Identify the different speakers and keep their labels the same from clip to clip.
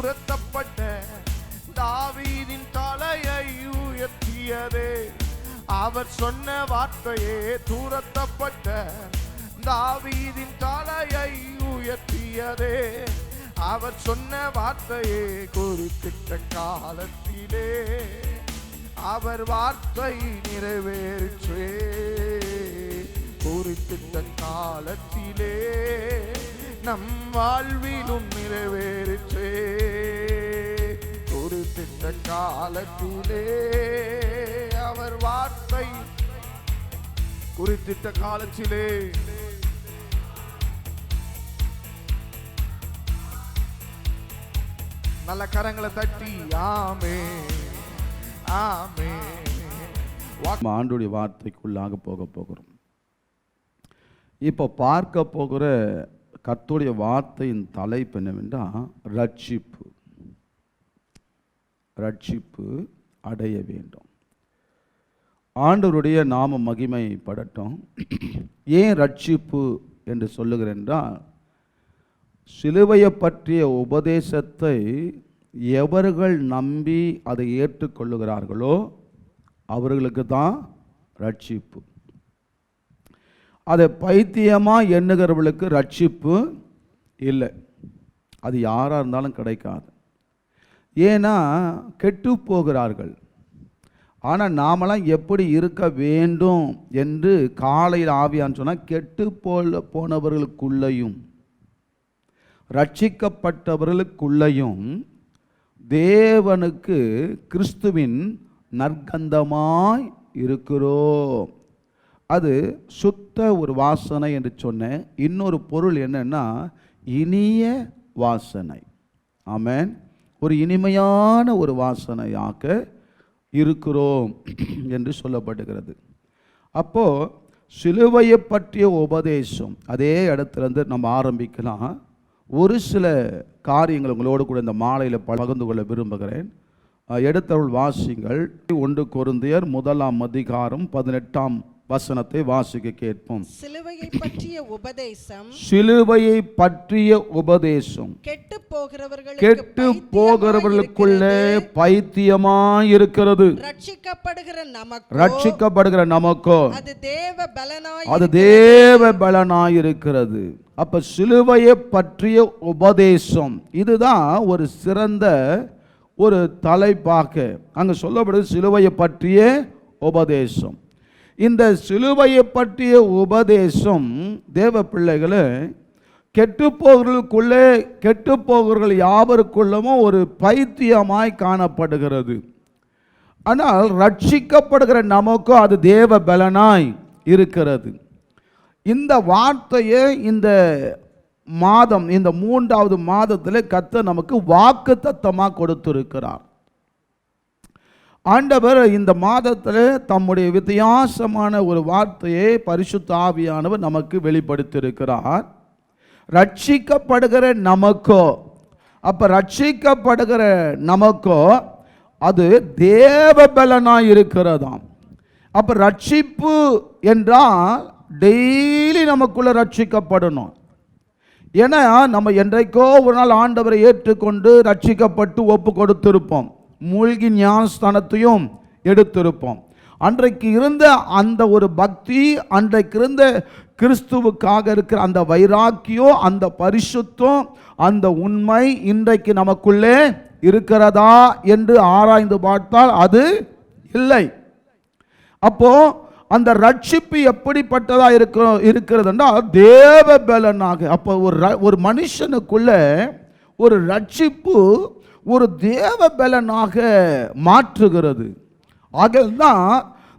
Speaker 1: துரத்தப்பட்ட தாவீதின் தலையை உயர்த்தியதே. அவர் சொன்ன வார்த்தையே துரத்தப்பட்ட தாவீதின் தலையை உயர்த்தியதே. அவர் சொன்ன வார்த்தையே குறிப்பிட்ட காலத்திலே அவர் வார்த்தை நிறைவேற்றே. குறிப்பிட்ட காலத்திலே நம் வாழ்விலும் நிறைவேற்றே. குறிப்பிட்ட காலத்திலே அவர் வார்த்தை குறிப்பிட்ட காலத்திலே நல்ல கரங்களை தட்டி ஆமென் ஆமென்.
Speaker 2: ஆண்டவருடைய வார்த்தைக்குள்ளாக போகிறோம். இப்போ பார்க்க போகிற கர்த்தருடைய வார்த்தையின் தலைப்பு என்னவென்றால் ரட்சிப்பு. ரட்சிப்பு அடைய வேண்டும். ஆண்டவருடைய நாம மகிமைப்படட்டும். ஏன் ரட்சிப்பு என்று சொல்லுகிறேன் என்றால், சிலுவையை பற்றிய உபதேசத்தை எவர்கள் நம்பி அதை ஏற்றுக்கொள்ளுகிறார்களோ அவர்களுக்கு தான் ரட்சிப்பு. அதை பைத்தியமாக எண்ணுகிறவர்களுக்கு ரட்சிப்பு இல்லை. அது யாராக இருந்தாலும் கிடைக்காது. ஏன்னா கெட்டு போகிறார்கள். ஆனால் நாமெல்லாம் எப்படி இருக்க வேண்டும் என்று காலையில் ஆவியான்னு சொன்னால், கெட்டு போனவர்களுக்குள்ளேயும் ரட்சிக்கப்பட்டவர்களுக்குள்ளேயும் தேவனுக்கு கிறிஸ்துவின் நற்கந்தமாய் இருக்கிறோம். அது சுத்த ஒரு வாசனை என்று சொன்னேன். இன்னொரு பொருள் என்னன்னா இனிய வாசனை. ஆமென். ஒரு இனிமையான ஒரு வாசனையாக இருக்கிறோம் என்று சொல்லப்படுகிறது. அப்போ சிலுவையை பற்றிய உபதேசம் அதே இடத்துலேருந்து நம்ம ஆரம்பிக்கலாம். ஒரு சில காரியங்கள் உங்களோடு கூட இந்த மாலையில் பகிர்ந்து கொள்ள விரும்புகிறேன். எடுத்தவள் வாசிங்கள். 1 கொரிந்தியர் 1:18 வசனத்தை வாசிக்க கேட்போம்.
Speaker 3: சிலுவையை பற்றிய உபதேசம்,
Speaker 2: சிலுவையை பற்றிய உபதேசம் கெட்டு போகிறவர்களுக்குள்ளே பைத்தியமாயிருக்கிறது. ரட்சிக்கப்படுகிற நமக்கோ அது தேவ பலனாயிருக்கிறது. அப்ப சிலுவையை பற்றிய உபதேசம் இதுதான் ஒரு சிறந்த ஒரு தலைப்பாக அங்க சொல்லப்படுது. சிலுவையை பற்றிய உபதேசம். இந்த சிலுவையை பற்றிய உபதேசம் தேவ பிள்ளைகளே கெட்டு போகிறவர்கள் யாவருக்குள்ளமோ ஒரு பைத்தியமாய் காணப்படுகிறது. ஆனால் ரட்சிக்கப்படுகிற நமக்கோ அது தேவ பலனாய் இருக்கிறது. இந்த வார்த்தையை இந்த மாதம், இந்த 3வது மாதத்தில் கர்த்தர் நமக்கு வாக்குத்தத்தமாக கொடுத்திருக்கிறார். ஆண்டவர் இந்த மாதத்தில் தம்முடைய வித்தியாசமான ஒரு வார்த்தையை பரிசுத்த ஆவியானவர் நமக்கு வெளிப்படுத்தியிருக்கிறார். ரட்சிக்கப்படுகிற நமக்கோ, அப்போ ரட்சிக்கப்படுகிற நமக்கோ அது தேவ பலனாய் இருக்கிறதாம். அப்போ ரட்சிப்பு என்றால் டெய்லி நமக்குள்ள ரட்சிக்கப்படணும். ஏன்னா நம்ம என்றைக்கோ ஒரு நாள் ஆண்டவரை ஏற்றுக்கொண்டு ரட்சிக்கப்பட்டு ஒப்பு கொடுத்திருப்போம். மூழ்கி ஞானஸ்தானத்தையும் எடுத்திருப்போம். அன்றைக்கு இருந்த அந்த ஒரு பக்தி, அன்றைக்கு இருந்த கிறிஸ்துவுக்காக இருக்கிற அந்த வைராக்கியம், அந்த பரிசுத்தம், அந்த உண்மை இன்றைக்கு நமக்குள்ளே இருக்கிறதா என்று ஆராய்ந்து பார்த்தால் அது இல்லை. அப்போ அந்த ரட்சிப்பு எப்படிப்பட்டதா இருக்கிறதுன்னா தேவ பலனாக. அப்போ ஒரு மனுஷனுக்குள்ள ஒரு ரட்சிப்பு ஒரு தேவ பலனாக மாற்றுகிறது. ஆகதான்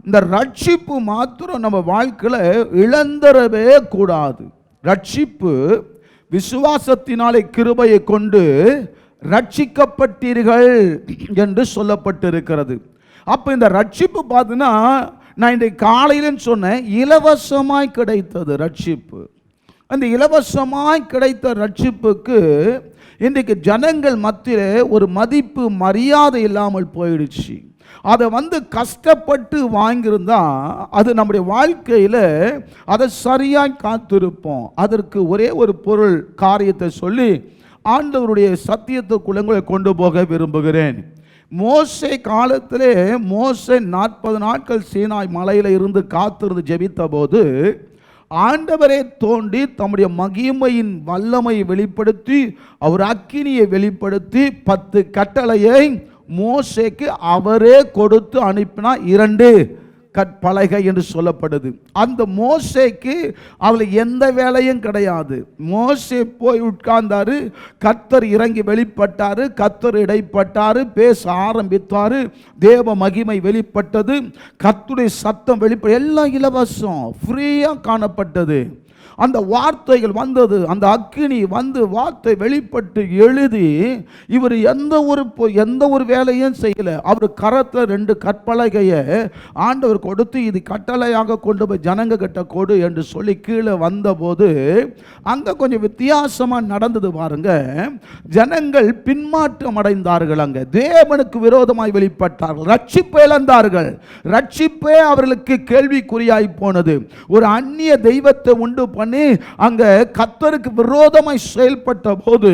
Speaker 2: இந்த ரட்சிப்பு மாத்திரம் நம்ம வாழ்க்கையில் இழந்தரவே கூடாது. ரட்சிப்பு விசுவாசத்தினாலே கிருபையை கொண்டு ரட்சிக்கப்பட்டீர்கள் என்று சொல்லப்பட்டிருக்கிறது. அப்போ இந்த ரட்சிப்பு பார்த்தீங்கன்னா, நான் இன்றைக்கு காலையிலன்னு சொன்னேன், இலவசமாய் கிடைத்தது ரட்சிப்பு. அந்த இலவசமாய் கிடைத்த ரட்சிப்புக்கு இன்றைக்கு ஜனங்கள் மத்தியிலே ஒரு மதிப்பு மரியாதை இல்லாமல் போயிடுச்சு. அதை கஷ்டப்பட்டு வாங்கியிருந்தா அது நம்முடைய வாழ்க்கையில் அதை சரியாக காத்திருப்போம். அதற்கு ஒரே ஒரு பொருள் காரியத்தை சொல்லி ஆண்டவருடைய சத்தியத்துக்குள்ளே கொண்டு போக விரும்புகிறேன். மோசே காலத்திலே மோசே 40 நாட்கள் சீனாய் மலையில இருந்து காத்திருந்து ஜெபித்த போது ஆண்டவரே தோண்டி தம்முடைய மகிமையின் வல்லமையை வெளிப்படுத்தி அவர் அக்கினியை வெளிப்படுத்தி 10 கட்டளையை மோசேக்கு அவரே கொடுத்து அனுப்பினா 2 கற்பலகை என்று சொல்லப்படுது. அந்த மோசேக்கு அவளை எந்த வேலையும் கிடையாது. மோசே போய் உட்கார்ந்தாரு, கர்த்தர் இறங்கி வெளிப்பட்டாரு, கர்த்தர் இடைப்பட்டாரு, பேச ஆரம்பித்தாரு, தேவ மகிமை வெளிப்பட்டது, கர்த்தருடைய சத்தம் வெளிப்பட, எல்லாம் இலவசம், ஃப்ரீயா காணப்பட்டது. அந்த வார்த்தைகள் வந்தது, அந்த அக்கினி வந்து வார்த்தை வெளிப்பட்டு எழுதி இவர் எந்த ஒரு வேலையும் செய்யல. அவர் கரத்தில் 2 கற்பலகையை ஆண்டவர் கொடுத்து இது கட்டளையாக கொண்டு போய் ஜனங்க கிட்ட கொடு என்று சொல்லி கீழே வந்தபோது அங்க கொஞ்சம் வித்தியாசமா நடந்தது பாருங்க. ஜனங்கள் பின்மாற்றம் அடைந்தார்கள். அங்க தேவனுக்கு விரோதமாய் வெளிப்பட்டார்கள், ரட்சிப்பை இழந்தார்கள். ரட்சிப்பே அவர்களுக்கு கேள்விக்குறியாய் போனது. ஒரு அந்நிய தெய்வத்தை உண்டு பண்ணி அங்க கர்த்தருக்கு விரோதமாய் செயல்பட்ட போது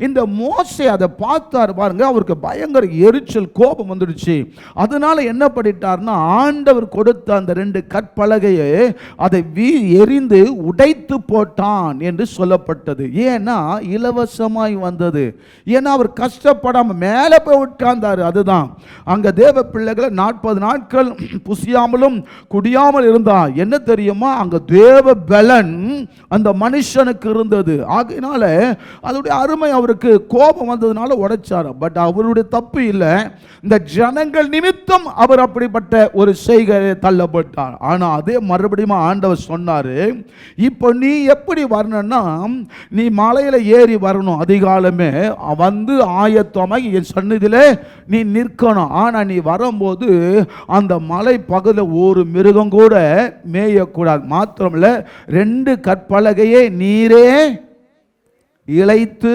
Speaker 2: இந்த மோசே அதை பார்த்தார் பாருங்க. அவருக்கு பயங்கர எரிச்சல், கோபம் வந்துடுச்சு. அதனால என்ன பண்ணிட்டார்னா ஆண்டவர் கொடுத்த அந்த 2 கற்பலகையை அதை எரிந்து உடைத்து போட்டான் என்று சொல்லப்பட்டது. ஏன்னா இலவசமாய் வந்தது. ஏன்னா அவர் கஷ்டப்படாம மேலே போய் உட்கார்ந்தாரு. அதுதான் அங்க தேவ பிள்ளைகளை 40 நாட்கள் புசியாமலும் குடியாமல் இருந்தா என்ன தெரியுமா, அங்க தேவ பலன் அந்த மனுஷனுக்கு இருந்தது. ஆகையினால அதோடைய அருமை அவருக்கு கோபம் வந்ததுனால உடைச்சார். பட் அவருடைய தப்பு இல்லை, இந்த ஜனங்கள் நிமித்தம் அவர் அப்படிப்பட்ட ஒரு செய்கையை தள்ளப்பட்டார். ஆனா அதே மறுபடியும் ஆண்டவர் சொன்னாரு, இப்போ நீ எப்படி வரணும்னா நீ மலையில ஏறி வரணும், அதிகாலமே வந்து ஆயத்தமாக என் சந்நிதியிலே நீ நிற்கணும். ஆனா நீ வரும்போது அந்த மலை பகுதியில் ஒரு மிருகம் கூட மேயக்கூடாது. மாத்திரமில்ல 2 கற்பலகையை நீரே இழைத்து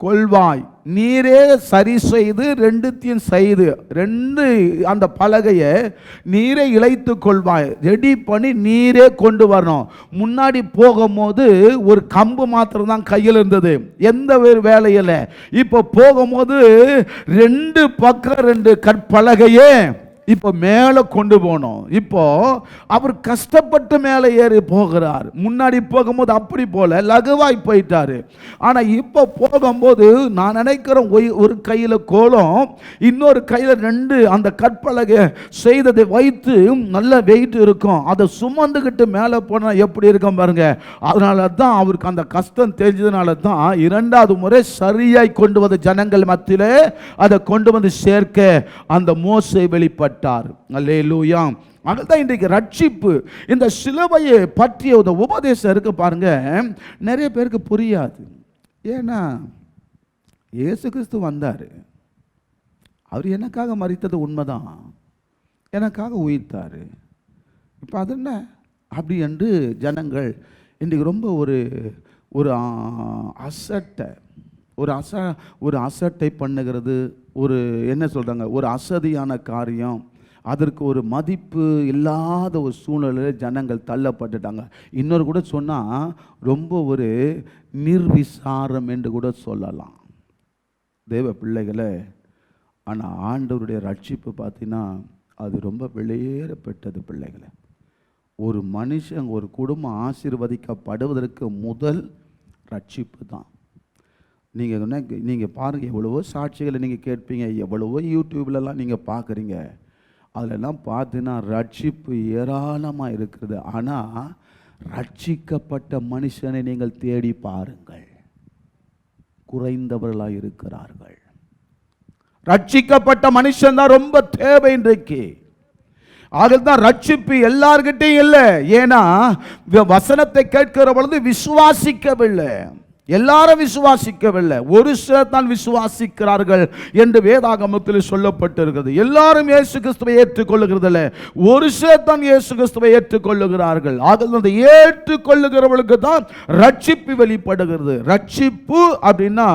Speaker 2: கொள்வாய். நீரே சரி செய்து 2த்தையும் செய்து 2 அந்த பலகையை நீரே இழைத்து கொள்வாய். ரெடி பண்ணி நீரே கொண்டு வரணும். முன்னாடி போகும்போது ஒரு கம்பு மாத்திரம் தான் கையில் இருந்தது, எந்த ஒரு வேலையில். இப்போ போகும்போது 2 பக்கம் 2 கற்பலகையே இப்போ மேலே கொண்டு போனோம். இப்போ அவர் கஷ்டப்பட்டு மேலே ஏறி போகிறார். முன்னாடி போகும்போது அப்படி போல லகுவாய் போயிட்டாரு. ஆனால் இப்போ போகும்போது நான் நினைக்கிறேன் ஒரு கையில் கோலம், இன்னொரு கையில் 2 அந்த கற்பலகை செய்ததை வைத்து நல்ல வெயிட் இருக்கும். அதை சுமந்துக்கிட்டு மேலே போனால் எப்படி இருக்கும் பாருங்க. அதனால தான் அவருக்கு அந்த கஷ்டம் தெரிஞ்சதுனால தான் 2வது முறை சரியாய் கொண்டு வந்து ஜனங்கள் மத்தியிலே அதை கொண்டு வந்து சேர்க்க அந்த மோசே வெளிப்பட்டார். அல்லேலூயா. அதுதான் இன்றைக்கு ரட்சிப்பு. இந்த சிலுவையை பற்றிய ஒரு உபதேசம் இருக்கு பாருங்க, நிறைய பேருக்கு புரியாது. ஏன்னா இயேசு கிறிஸ்து வந்தார், அவர் எனக்காக மரித்தது உண்மைதான், எனக்காக உயிர்த்தார். இப்போ அது என்ன அப்படி என்று ஜனங்கள் இன்றைக்கு ரொம்ப ஒரு அசட்டை ஒரு அசட்டை பண்ணுகிறது, ஒரு என்ன சொல்கிறாங்க, ஒரு அசதியான காரியம், அதற்கு ஒரு மதிப்பு இல்லாத ஒரு சூழ்நிலையில் ஜனங்கள் தள்ளப்பட்டுட்டாங்க. இன்னொரு கூட சொன்னால் ரொம்ப ஒரு நிர்விசாரம் என்று கூட சொல்லலாம் தேவ பிள்ளைகளை. ஆனால் ஆண்டவருடைய ரட்சிப்பு பார்த்தீங்கன்னா அது ரொம்ப வெளியேறப்பட்டது பிள்ளைகளை. ஒரு மனுஷன் ஒரு குடும்பம் ஆசீர்வதிக்கப்படுவதற்கு முதல் ரட்சிப்பு தான். நீங்கள் பாருங்கள், எவ்வளவோ சாட்சிகளை நீங்கள் கேட்பீங்க, எவ்வளவோ யூடியூப்லலாம் நீங்கள் பார்க்குறீங்க, அதிலெல்லாம் பார்த்தீங்கன்னா ரட்சிப்பு ஏராளமாக இருக்கிறது. ஆனால் ரட்சிக்கப்பட்ட மனுஷனை நீங்கள் தேடி பாருங்கள், குறைந்தவர்களாக இருக்கிறார்கள். ரட்சிக்கப்பட்ட மனுஷன் தான் ரொம்ப தேவை இன்றைக்கு. அதுதான் ரட்சிப்பு எல்லார்கிட்டையும் இல்லை. ஏன்னா வசனத்தை கேட்கிற பொழுது விசுவாசிக்கவில்லை, எல்லாரும் விசுவாசிக்கவில்லை, ஒரு சிலர் தான் விசுவாசிக்கிறார்கள் என்று வேதாகமத்தில் சொல்லப்பட்டிருக்கிறது. எல்லாரும் இயேசு கிறிஸ்துவை ஏற்றுக்கொள்ளுகிறதில்லை, ஒரு சிலர் தான் இயேசு கிறிஸ்துவை ஏற்றுக்கொள்ளுகிறார்கள். ஆக ஏற்றுக்கொள்ளுகிறவர்களுக்கு தான் ரட்சிப்பு வெளிப்படுகிறது. ரட்சிப்பு அப்படின்னா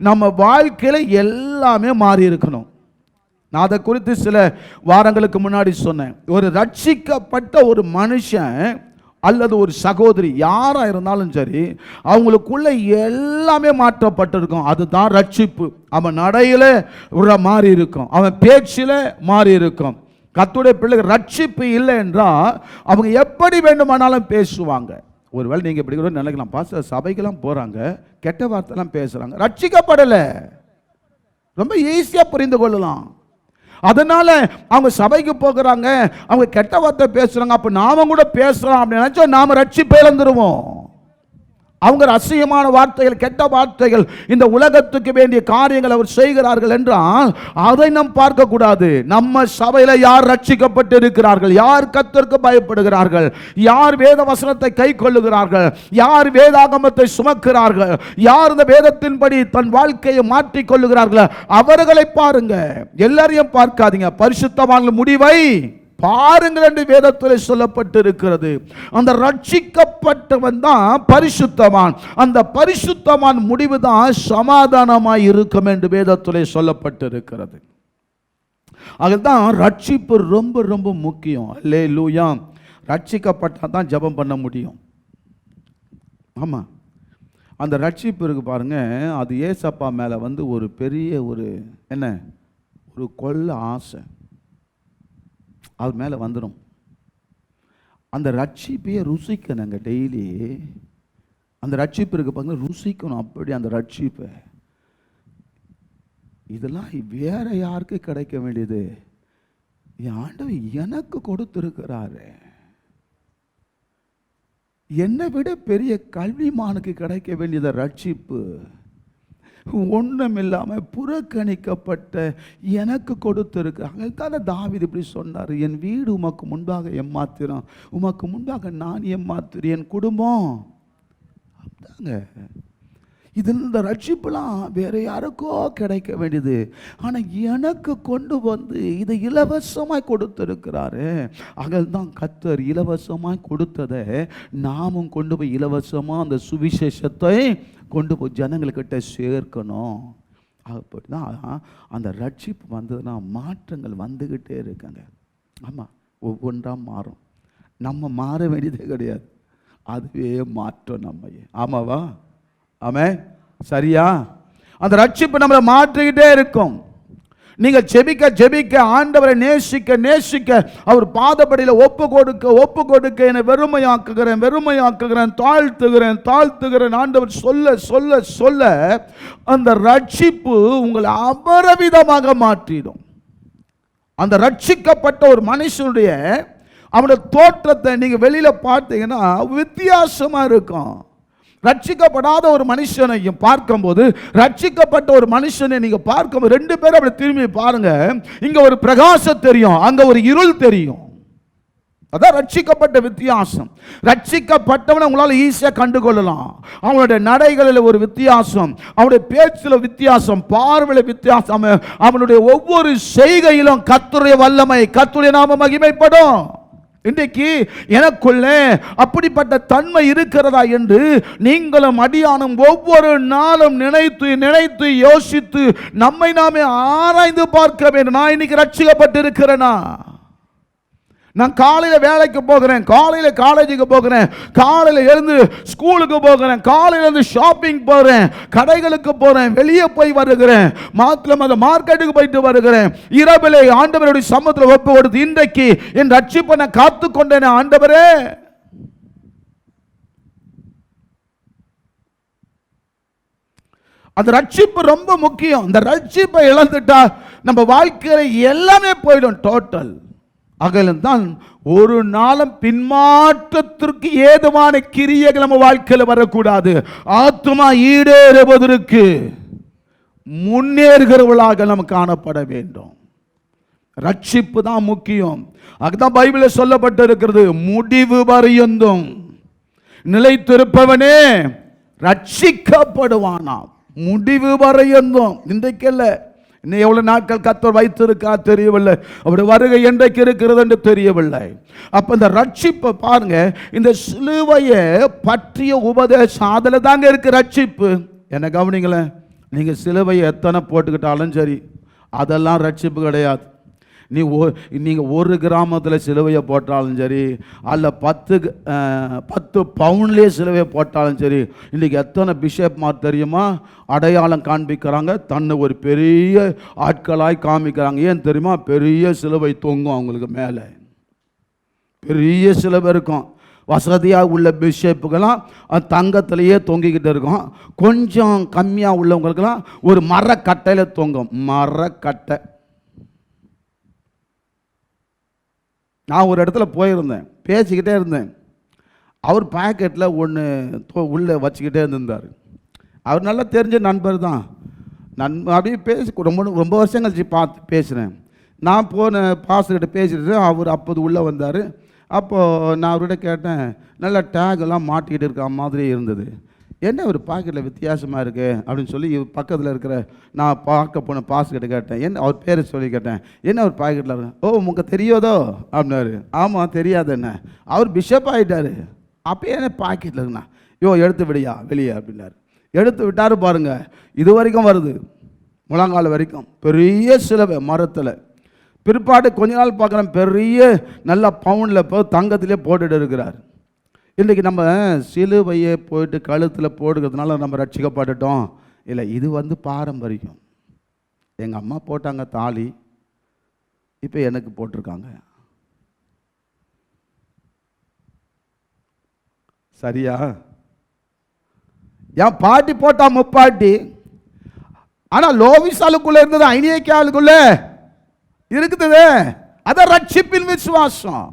Speaker 2: நம்ம வாழ்க்கையில எல்லாமே மாறி இருக்கணும். நான் அதை குறித்து சில வாரங்களுக்கு முன்னாடி சொன்னேன். ஒரு ரட்சிக்கப்பட்ட ஒரு மனுஷன் அல்லது ஒரு சகோதரி யாராக இருந்தாலும் சரி, அவங்களுக்குள்ள எல்லாமே மாற்றப்பட்டிருக்கும். அதுதான் ரட்சிப்பு. அவன் நடையில மாறி இருக்கும், அவன் பேச்சில் மாறி இருக்கும். கர்த்தருடைய பிள்ளைகள் ரட்சிப்பு இல்லை என்றால் அவங்க எப்படி வேண்டுமானாலும் பேசுவாங்க. ஒருவேளை நீங்கள் இப்படி கூட நினைக்கலாம், பாஸ்டர் சபைக்கெல்லாம் போகிறாங்க, கெட்ட வார்த்தைலாம் பேசுகிறாங்க, ரட்சிக்கப்படலை. ரொம்ப ஈஸியாக புரிந்து கொள்ளலாம். அதனால அவங்க சபைக்கு போகிறாங்க, அவங்க கெட்ட வார்த்தை பேசுறாங்க, அப்ப நாம கூட பேசுறோம் அப்படின்னு நினைச்சா நாம ரட்சிப்பை இழந்துருவோம். அவங்க அசிங்கமான வார்த்தைகள், கெட்ட வார்த்தைகள், இந்த உலகத்துக்கு வேண்டிய காரியங்கள் அவர் செய்கிறார்கள் என்றால் அதை நாம் பார்க்க கூடாது. நம்ம சபையில யார் ரட்சிக்கப்பட்டு இருக்கிறார்கள், யார் கர்த்தருக்கு பயப்படுகிறார்கள், யார் வேத வசனத்தை கை கொள்ளுகிறார்கள், யார் வேதாகமத்தை சுமக்கிறார்கள், யார் இந்த வேதத்தின்படி தன் வாழ்க்கையை மாற்றிக் கொள்ளுகிறார்கள், அவர்களை பாருங்க. எல்லாரையும் பார்க்காதீங்க. பரிசுத்தவான்கள் முடிவை பாருங்கள் என்று வேதத்தில் சொல்லப்பட்டிருக்கிறது. அந்த ரட்சிக்கப்பட்டவன் தான் பரிசுத்தவான். அந்த பரிசுத்தவான் முடிவு தான் சமாதானமாய் இருக்கும் என்று வேதத்தில் சொல்லப்பட்டிருக்கிறது. அதுதான் ரட்சிப்பு ரொம்ப ரொம்ப முக்கியம். அல்லேலூயா. ரட்சிக்கப்பட்டால் தான் ஜெபம் பண்ண முடியும். ஆமாம், அந்த ரட்சிப்பு இருக்கு பாருங்க, அது ஏசப்பா மேலே ஒரு பெரிய ஒரு கொள்ள ஆசை அது மேலே வந்துடும். அந்த ரட்சிப்பையே ருசிக்கணுங்க. டெய்லி அந்த ரட்சிப்பு இருக்கு பாருங்க, ருசிக்கணும். அப்படி அந்த ரட்சிப்பை இதெல்லாம் வேற யாருக்கு கிடைக்க வேண்டியது? என் ஆண்டவர் எனக்கு கொடுத்திருக்கிறாரு. என்னை விட பெரிய கல்விமானுக்கு கிடைக்க வேண்டியது ரட்சிப்பு. ஒன்றும் இல்லாமல் புறக்கணிக்கப்பட்ட எனக்கு கொடுத்திருக்கு. அங்கே தாவீது இப்படி சொன்னார், என் வீடு உமக்கு முன்பாக எம்மாத்திரம், உமக்கு முன்பாக நான் எம்மாத்திரம், என் குடும்பம். அப்படிதாங்க. இது இந்த ரட்சிப்புலாம் வேற யாருக்கோ கிடைக்க வேண்டியது, ஆனால் எனக்கு கொண்டு வந்து இதை இலவசமாய் கொடுத்திருக்கிறாரு. அகல்தான் கர்த்தர் இலவசமாய் கொடுத்ததை நாமும் கொண்டு போய் இலவசமாக அந்த சுவிசேஷத்தை கொண்டு போய் ஜனங்கள்கிட்ட சேர்க்கணும். அப்படிதான் அந்த ரட்சிப்பு வந்ததுன்னா மாற்றங்கள் வந்துக்கிட்டே இருக்குங்க. ஆமாம், ஒவ்வொன்றா மாறும். நம்ம மாற வேண்டியதே கிடையாது, அதுவே மாற்றம் நம்மையே. ஆமாவா? ஆமென். சரியா? அந்த ரட்சிப்பு நம்மளை மாற்றிக்கிட்டே இருக்கும். நீங்க ஜெபிக்க ஜெபிக்க, ஆண்டவரை நேசிக்க நேசிக்க, அவர் பாதப்படியில் ஒப்பு கொடுக்க என்னை வெறுமையாக்குகிறேன், தாழ்த்துகிறேன் ஆண்டவர் சொல்ல சொல்ல சொல்ல அந்த ரட்சிப்பு உங்களை அபரவிதமாக மாற்றிடும். அந்த ரட்சிக்கப்பட்ட ஒரு மனுஷனுடைய அவனுடைய தோற்றத்தை நீங்க வெளியில பார்த்தீங்கன்னா வித்தியாசமா இருக்கும். ரட்சிக்கப்படாத ஒரு மனுஷனையும் பார்க்கும்போது, ரட்சிக்கப்பட்ட ஒரு மனுஷனை நீங்க பார்க்கும்போது, ரெண்டு பேரும் அப்படி திரும்பி பாருங்க. இங்க ஒரு பிரகாசம் தெரியும், அங்க ஒரு இருள் தெரியும். அதான் ரட்சிக்கப்பட்ட வித்தியாசம். ரட்சிக்கப்பட்டவனை உங்களால் ஈஸியாக கண்டுகொள்ளலாம். அவனுடைய நடைகளில் ஒரு வித்தியாசம், அவனுடைய பேச்சில் வித்தியாசம், பார்வையில் வித்தியாசம், அவனுடைய ஒவ்வொரு செய்கையிலும் கர்த்தருடைய வல்லமை, கர்த்தருடைய நாம மகிமைப்படும். இன்றைக்கு எனக்குள்ளே அப்படிப்பட்ட தன்மை இருக்கிறதா என்று நீங்களும் அடியானும் ஒவ்வொரு நாளும் நினைத்து நினைத்து யோசித்து நம்மை நாமே ஆராய்ந்து பார்க்க வேண்டும். நான் இன்னைக்கு ரட்சிக்கப்பட்டு இருக்கிறேனா? நான் காலையில் வேலைக்கு போகிறேன், காலையில் காலேஜுக்கு போகிறேன், காலையில் எழுந்து ஸ்கூலுக்கு போகிறேன், காலையில் இருந்து ஷாப்பிங் போகிறேன், கடைகளுக்கு போகிறேன், வெளியே போய் வருகிறேன், மார்க்கெட்டுக்கு போயிட்டு வருகிறேன். இரவிலே ஆண்டவருடைய சமூகத்தில் ஒப்பு கொடுத்து இன்றைக்கு என் ரட்சிப்பை நான் காத்து கொண்டேன். ஆண்டவரே, அந்த ரட்சிப்பு ரொம்ப முக்கியம். இந்த ரட்சிப்பை இழந்துட்டா நம்ம வாழ்க்கையில எல்லாமே போயிடும், டோட்டல். அகலந்தான் ஒரு நாளும் பின்மாற்றத்திற்கு ஏதுவான கிரியைகள் நம்ம வாழ்க்கையில் வரக்கூடாது. ஆத்மா ஈடேறுவதற்கு முன்னேறுகிறவர்களாக நம்ம காணப்பட வேண்டும். ரட்சிப்பு தான் முக்கியம். அதுதான் பைபிளில் சொல்லப்பட்டு இருக்கிறது, முடிவு பரியந்தும் நிலைத்திருப்பவனே ரட்சிக்கப்படுவானா. முடிவு பரியந்தும். இன்றைக்கு அல்ல, இன்னும் எவ்வளவு நாட்கள் கர்த்தர் வைத்திருக்கா தெரியவில்லை, அவருடைய வருகை என்றைக்கு இருக்கிறது என்று தெரியவில்லை. அப்ப இந்த ரட்சிப்பை பாருங்க, இந்த சிலுவையை பற்றிய உபதேசம் அதுல தாங்க இருக்கு ரட்சிப்பு. என்ன கவனிங்களேன், நீங்க சிலுவையை எத்தனை போட்டுக்கிட்டாலும் சரி, அதெல்லாம் ரட்சிப்பு கிடையாது. நீங்கள் ஒரு கிராமத்தில் சிலுவையை போட்டாலும் சரி, அல்ல 10 பவுன்லேயே சிலுவையை போட்டாலும் சரி, இன்றைக்கி எத்தனை பிஷப்மார் தெரியுமா அடையாளம் காண்பிக்கிறாங்க, தன்னை ஒரு பெரிய ஆட்களாய் காமிக்கிறாங்க. ஏன் தெரியுமா? பெரிய சிலுவை தொங்கும் அவங்களுக்கு மேலே, பெரிய சிலுவை இருக்கும். வசதியாக உள்ள பிஷப்புக்கெல்லாம் தங்கத்திலேயே தொங்கிக்கிட்டு இருக்கும். கொஞ்சம் கம்மியாக உள்ளவங்களுக்கெல்லாம் ஒரு மரக்கட்டையில் தொங்கும். மரக்கட்டை. நான் ஒரு இடத்துல போயிருந்தேன், பேசிக்கிட்டே இருந்தேன். அவர் பாக்கெட்டில் ஒன்று உள்ளே வச்சுக்கிட்டே இருந்திருந்தார். அவர் நல்லா தெரிஞ்ச நண்பர் தான். அப்படியே பேசி ரொம்ப வருஷம் கழிச்சு பேசுகிறேன். நான் போன பாஸ்டர்கிட்ட பேசிட்டு அவர் அப்போது உள்ளே வந்தார். அப்போது நான் அவர்கிட்ட கேட்டேன், நல்ல டேகெல்லாம் மாட்டிக்கிட்டு இருக்க மாதிரி இருந்தது, என்ன ஒரு பாக்கெட்டில் வித்தியாசமாக இருக்குது அப்படின்னு சொல்லி பக்கத்தில் இருக்கிற நான் பார்க்க போன பாஸ்கிட்ட கேட்டேன். என்ன அவர் பேரை சொல்லி கேட்டேன், என்ன ஒரு பாக்கெட்டில் இருக்கு? ஓ உங்களுக்கு தெரியாதோ அப்படின்னாரு. ஆமாம் தெரியாது. என்ன அவர் பிஷப் ஆகிட்டார், அப்போ என்ன பாக்கெட்டில் இருக்குண்ணா? எடுத்து விடியா வெளியே அப்படின்னாரு. எடுத்து விட்டார் பாருங்க, இது வரைக்கும் வருது, முழங்கால் வரைக்கும் பெரிய சிலுவை மரத்தில். பிற்பாடு கொஞ்ச நாள் பார்க்குறேன், பெரிய நல்ல பவுனில் தங்கத்திலே போட்டுட்டு இருக்கிறார். இன்றைக்கி நம்ம சிலுவையை போயிட்டு கழுத்தில் போடுறதுனால நம்ம ரட்சிக்கப்பட்டுட்டோம் இல்லை, இது பாரம்பரியம். எங்கள் அம்மா போட்டாங்க தாலி, இப்போ எனக்கு போட்டிருக்காங்க. சரியா? என் பாட்டி போட்டா முப்பாட்டி, ஆனால் லோவிசாலுக்குள்ளே இருந்தது ஐனியக்காலுக்குள்ளே இருக்குது. அதான் ரட்சிப்பின் விசுவாசம்.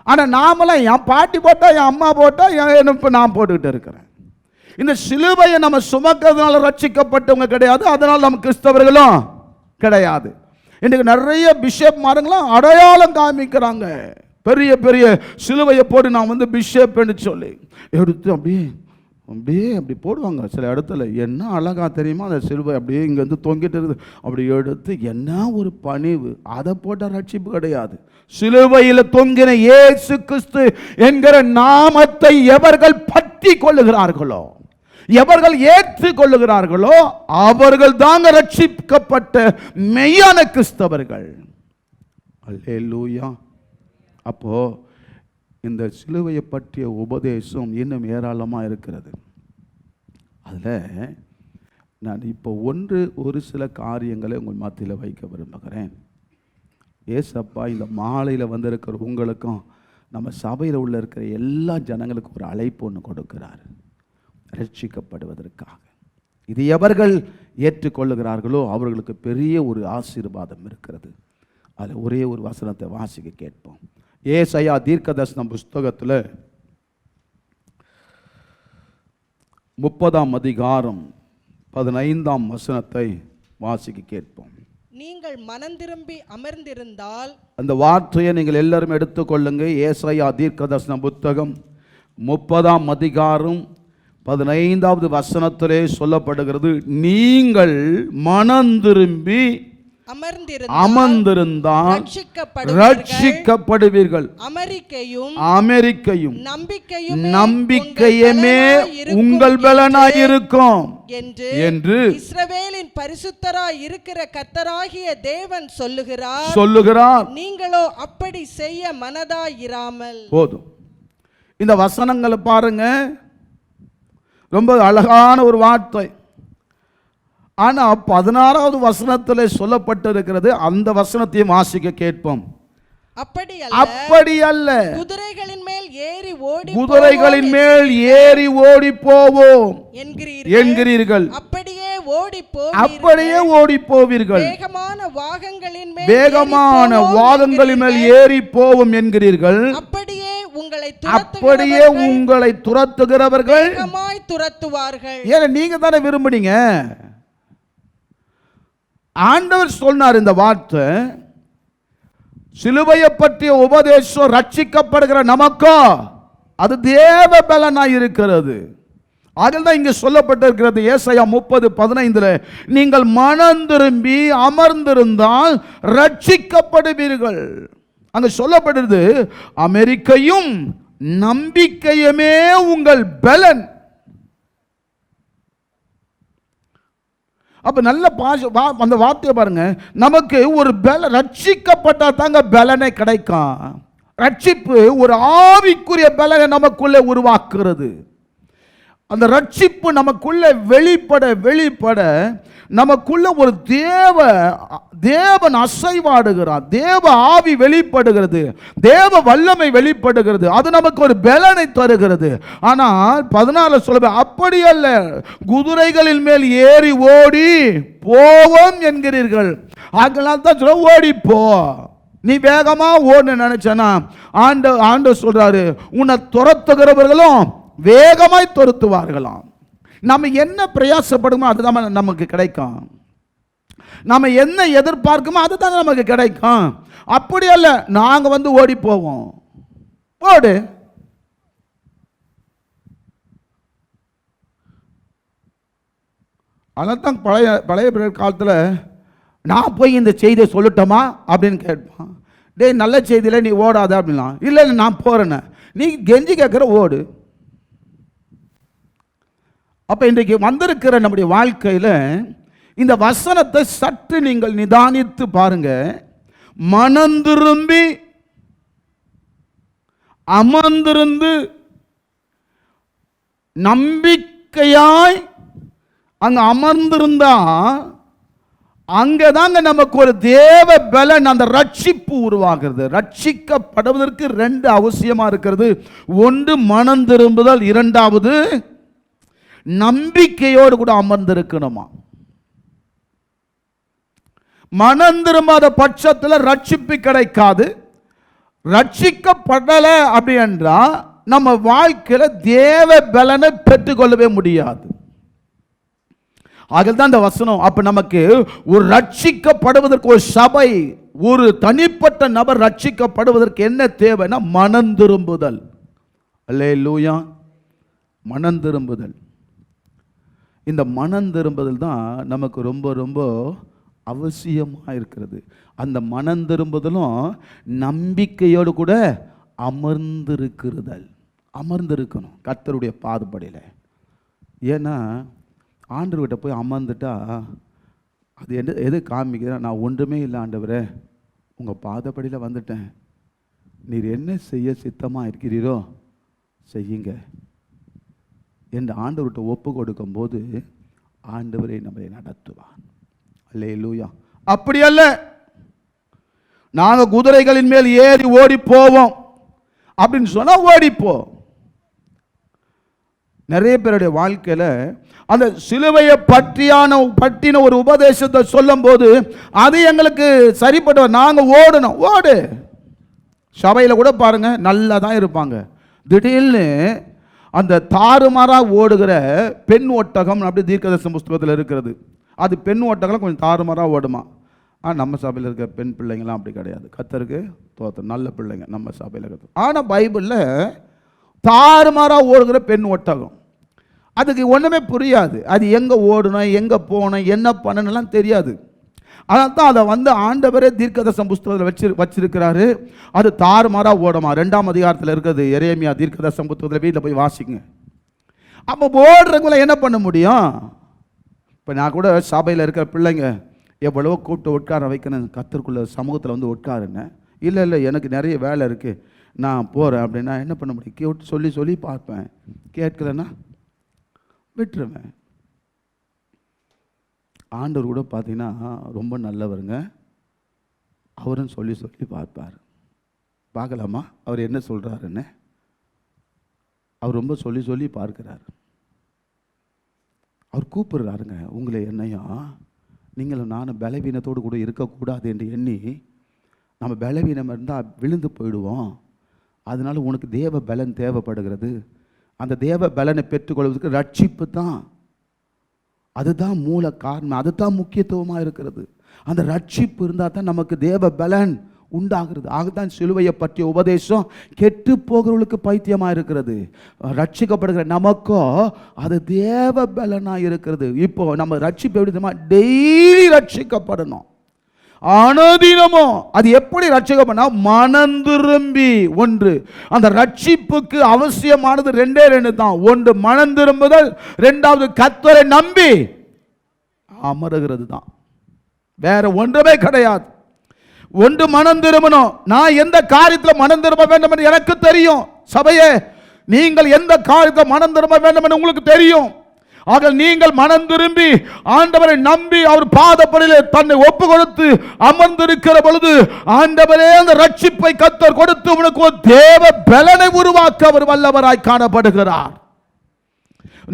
Speaker 2: ஆனால் நாமெல்லாம் என் பாட்டி போட்டா, என் அம்மா போட்டா, இப்போ நான் போட்டுக்கிட்டு இருக்கிறேன். இந்த சிலுவையை நம்ம சுமக்கிறதுனால ரட்சிக்கப்பட்டவங்க கிடையாது, அதனால் நம்ம கிறிஸ்தவர்களும் கிடையாது. இன்றைக்கு நிறைய பிஷப் மாருங்களும் அடையாளம் காமிக்கிறாங்க. பெரிய பெரிய சிலுவையை போட்டு நான் பிஷப்னு சொல்லி எடுத்து அப்படி போடுவாங்க சில இடத்துல. என்ன அழகா தெரியுமா அந்த சிலுவை அப்படியே இங்கேருந்து தொங்கிட்டு இருக்குது. அப்படி எடுத்து என்ன ஒரு பணிவு, அதை போட்டால் ரட்சிப்பு கிடையாது. சிலுவையில் தொங்கின இயேசு கிறிஸ்து என்கிற நாமத்தை எவர்கள் பற்றி கொள்ளுகிறார்களோ, எவர்கள் ஏற்றுக் கொள்ளுகிறார்களோ, அவர்கள் தாங்க ரட்சிக்கப்பட்ட மெய்யான கிறிஸ்தவர்கள். அல்லேலூயா. அப்போ இந்த சிலுவையை பற்றிய உபதேசம் இன்னும் ஏராளமாக இருக்கிறது. அதில் நான் இப்போ ஒரு சில காரியங்களை உங்கள் மத்தியில் வைக்க விரும்புகிறேன். ஏசப்பா இந்த மாலையில் வந்திருக்கிற உங்களுக்கும் நம்ம சபையில் உள்ள இருக்கிற எல்லா ஜனங்களுக்கும் ஒரு அழைப்பு ஒன்று கொடுக்கிறார், ரட்சிக்கப்படுவதற்காக. இது எவர்கள் ஏற்றுக்கொள்ளுகிறார்களோ அவர்களுக்கு பெரிய ஒரு ஆசீர்வாதம் இருக்கிறது. அதில் ஒரே ஒரு வசனத்தை வாசிக்க கேட்போம். ஏசாயா தீர்க்கதரிசன புஸ்தகத்தில் 30ஆம் அதிகாரம் 15ஆம் வசனத்தை வாசிக்க கேட்போம்.
Speaker 3: நீங்கள் மனம் திரும்பி அமர்ந்திருந்தால், அந்த
Speaker 2: வார்த்தையை நீங்கள் எல்லாரும் எடுத்துக்கொள்ளுங்க. ஏசாயா தீர்க்கதரிசன புத்தகம் 30ஆம் அதிகாரம் 15வது வசனத்திலே சொல்லப்படுகிறது, நீங்கள் மனம் திரும்பி அமர்ந்திருந்தால் ரட்சிக்கப்படுவீர்கள். அமெரிக்கையும் நம்பிக்கையுமே உங்கள் பலனாயிருக்கும் என்று
Speaker 3: இஸ்ரவேலின் பரிசுத்தராய் இருக்கிற கர்த்தராகிய தேவன் சொல்லுகிறார். நீங்களோ அப்படி செய்ய மனதாயிராமல்.
Speaker 2: போதும். இந்த வசனங்களை பாருங்க, ரொம்ப அழகான ஒரு வார்த்தை. ஆனால் 16வது வசனத்தில் சொல்லப்பட்டிருக்கிறது, அந்த வசனத்தையும் வாசிக்க கேட்போம். அப்படி அல்ல,
Speaker 3: குதிரைகளின் மேல்
Speaker 2: ஏறி ஓடி போவோம் என்கிறீர்கள். அப்படியே ஓடி போவீர்கள். வேகமான வாகங்களின் மேல் ஏறி போவோம் என்கிறீர்கள். அப்படியே உங்களை துரத்துகிறவர்கள்
Speaker 3: துரத்துவார்கள்.
Speaker 2: ஏன்னா நீங்க தானே விரும்புனீங்க. ஆண்டவர் சொன்னார் இந்த வார்த்தை, சிலுவையை பற்றிய உபதேசம் ரட்சிக்கப்படுகிற நமக்கோ அது தேவ பலனாய் இருக்கிறது. அதில்தான் இங்கு சொல்லப்பட்டிருக்கிறது. ஏசாயா 30:15 நீங்கள் மனம் திரும்பி அமர்ந்திருந்தால் ரட்சிக்கப்படுவீர்கள். அங்க சொல்லப்படுது, அமெரிக்கையும் நம்பிக்கையுமே உங்கள் பலன். அப்ப நல்ல அந்த வார்த்தையை பாருங்க, நமக்கு ஒரு ரட்சிக்கப்பட்டா தாங்க பலனை கிடைக்கும். ரட்சிப்பு ஒரு ஆவிக்குரிய பலனை நமக்குள்ளே உருவாக்குறது. அந்த ரட்சிப்பு நமக்குள்ள வெளிப்பட நமக்குள்ள ஒரு தேவன் அசைவாடுகிறார், தேவ ஆவி வெளிப்படுகிறது, தேவ வல்லமை வெளிப்படுகிறது. அது நமக்கு ஒரு பலனை தருகிறது. ஆனால் 14 சொல்ல அப்படி அல்ல, குதிரைகளின் மேல் ஏறி ஓடி போவோம் என்கிறீர்கள். அதனால தான் சொல்ல ஓடி போ. நீ வேகமா ஓடு நினைச்சனா ஆண்டு சொல்றாரு, உன்னை துரத்துகிறவர்களும் வேகமாய் துரத்துவார்களாம். நம்ம என்ன பிரயாசப்படுமோ அதுதான் நமக்கு கிடைக்கும். நம்ம என்ன எதிர்பார்க்குமோ அதுதான் நமக்கு கிடைக்கும். அப்படி அல்ல, நாங்க ஓடி போவோம். ஓடு. அதான் பழைய காலத்தில் நான் போய் இந்த செய்தியை சொல்லட்டோமா அப்படின்னு கேட்பான். டேய், நல்ல செய்தியில் நீ ஓடாத அப்படின்னா, இல்லை நான் போறேன்னு நீ கெஞ்சி கேட்குற ஓடு. அப்ப இன்றைக்கு வந்திருக்கிற நம்முடைய வாழ்க்கையில் இந்த வசனத்தை சற்று நீங்கள் நிதானித்து பாருங்க. மனம் திரும்பி அமர்ந்திருந்து நம்பிக்கையாய் அங்க அமர்ந்திருந்தா அங்கதாங்க நமக்கு ஒரு தேவ பலன், அந்த ரட்சிப்பு உருவாகிறது. ரட்சிக்கப்படுவதற்கு 2 அவசியமா இருக்கிறது. ஒன்று மனம் திரும்புதல், இரண்டாவது நம்பிக்கையோடு கூட அமர்ந்திருக்கணுமா. மனம் திரும்பாத பட்சத்தில் ரட்சிப்பு கிடைக்காது. ரட்சிக்கப்படல அப்படி என்றா நம்ம வாழ்க்கையில தேவ பலனை பெற்றுக்கொள்ளவே முடியாது. ஆகதான் இந்த வசனம். அப்ப நமக்கு ஒரு ரட்சிக்கப்படுவதற்கு, ஒரு சபை, ஒரு தனிப்பட்ட நபர் ரட்சிக்கப்படுவதற்கு என்ன தேவைன்னா மனம் திரும்புதல். அல்லேலூயா. மனம் திரும்புதல். இந்த மனம் திரும்புதல் தான் நமக்கு ரொம்ப ரொம்ப அவசியமாக இருக்கிறது. அந்த மனம் திரும்புதலும் நம்பிக்கையோடு கூட அமர்ந்திருக்கணும் கர்த்தருடைய பாதப்படியில். ஏன்னா ஆண்டவர்கிட்ட போய் அமர்ந்துட்டா அது எது காமிக்குதுன்னா, நான் ஒன்றுமே இல்லை ஆண்டவரே, உங்கள் பாதப்படியில் வந்துட்டேன், நீர் என்ன செய்ய சித்தமாக இருக்கிறீரோ செய்யுங்க என்று ஆண்டவர்கிட்ட ஒப்பு கொடுக்கும் போது ஆண்டவரை நம்மை நடத்துவார். அல்லேலூயா. அப்படி அல்ல, நாங்கள் குதிரைகளின் மேல் ஏறி ஓடி போவோம் அப்படின்னு சொன்னா ஓடிப்போ. நிறைய பேருடைய வாழ்க்கையில அந்த சிலுவையை பற்றின ஒரு உபதேசத்தை சொல்லும் போது அது எங்களுக்கு சரிப்பட்ட, நாங்க ஓடணும். ஓடு. சபையில் கூட பாருங்க, நல்லா தான் இருப்பாங்க. திடீர்னு அந்த தாறுமாறா ஓடுகிற பெண் ஒட்டகம் அப்படி தீர்க்கதரிசன புஸ்தகத்தில் இருக்கிறது. அது பெண் ஒட்டகம் கொஞ்சம் தாறுமாறா ஓடுமா. நம்ம சபையில் இருக்க பெண் பிள்ளைங்களாம் அப்படி கிடையாது. கர்த்தருக்கு தோத்திரம், நல்ல பிள்ளைங்க நம்ம சபையில் இருக்கிறது. ஆனால் பைபிளில் தாறுமாறா ஓடுகிற பெண் ஒட்டகம், அதுக்கு ஒன்றுமே புரியாது. அது எங்கே ஓடணும், எங்கே போகணும், என்ன பண்ணணும்லாம் தெரியாது. அதனால தான் அதை ஆண்டவரே தீர்க்கதரிசன புஸ்தகத்தில் வச்சிருக்கிறாரு. அது தாறுமாறா ஓடுமா. 2ஆம் அதிகாரத்தில் இருக்கிறது. எரேமியா தீர்க்கதரிசன புஸ்தகத்தில் வீட்டில் போய் வாசிங்க. அப்போ ஓடுறவங்கள என்ன பண்ண முடியும்? இப்போ நான் கூட சபையில் இருக்கிற பிள்ளைங்க எவ்வளவோ கூப்பிட்டு உட்கார வைக்கணும், கர்த்தருக்குள்ள சமூகத்தில் உட்காருன்னு. இல்லை எனக்கு நிறைய வேலை இருக்குது, நான் போகிறேன் அப்படின்னா என்ன பண்ண முடியும்? சொல்லி பார்ப்பேன். கேட்கலன்னா விட்டுருவேன். ஆண்டவர் கூட பார்த்தீங்கன்னா ரொம்ப நல்லவருங்க. அவரும் சொல்லி பார்ப்பார். பார்க்கலாமா அவர் என்ன சொல்கிறாருன்னு? அவர் ரொம்ப சொல்லி பார்க்கிறார். அவர் கூப்பிடுறாருங்க உங்களை, என்னையும் நீங்களும் நானும் பலவீனத்தோடு கூட இருக்கக்கூடாது என்று எண்ணி, நம்ம பலவீனம் இருந்தால் விழுந்து போயிடுவோம். அதனால உனக்கு தேவ பலன் தேவைப்படுகிறது. அந்த தேவ பலனை பெற்றுக்கொள்வதற்கு ரட்சிப்பு தான், அதுதான் மூல காரணம், அதுதான் முக்கியத்துவமாக இருக்கிறது. அந்த ரட்சிப்பு இருந்தால் தான் நமக்கு தேவ பலன் உண்டாகிறது. ஆகத்தான் சிலுவையை பற்றிய உபதேசம் கெட்டு போகிறவர்களுக்கு பைத்தியமாக இருக்கிறது. ரட்சிக்கப்படுகிற நமக்கோ அது தேவ பலனாக இருக்கிறது. இப்போ நம்ம ரட்சிப்பு எப்படி தெரியுமா? டெய்லி ரட்சிக்கப்படணும், அனுதினமோ. அது எப்படி ரட்சிக்கப்படணும்? மனம் திரும்பி. ஒன்று, அந்த ரட்சிப்புக்கு அவசியமானது 2 தான். ஒன்று மனம் திரும்புதல், 2வது கர்த்தரை நம்பி அமருகிறது தான், வேற ஒன்றுமே கிடையாது. ஒன்று மனம் திரும்பணும். நான் எந்த காரியத்தில் மனம் திரும்ப வேண்டும் என்று எனக்கு தெரியும். சபையே, நீங்கள் எந்த காரியத்தில் மனம் திரும்ப வேண்டும் என்று உங்களுக்கு தெரியும். ஆக நீங்கள் மனம் திரும்பி ஆண்டவரை நம்பி அவர் பாதப்படியிலே தன்னை ஒப்பு கொடுத்து அமர்ந்திருக்கிற பொழுது ஆண்டவரே அந்த ரட்சிப்பை கர்த்தர் கொடுத்து உனக்கு ஒரு தேவ பலனை உருவாக்க அவர் வல்லவராய் காணப்படுகிறார்.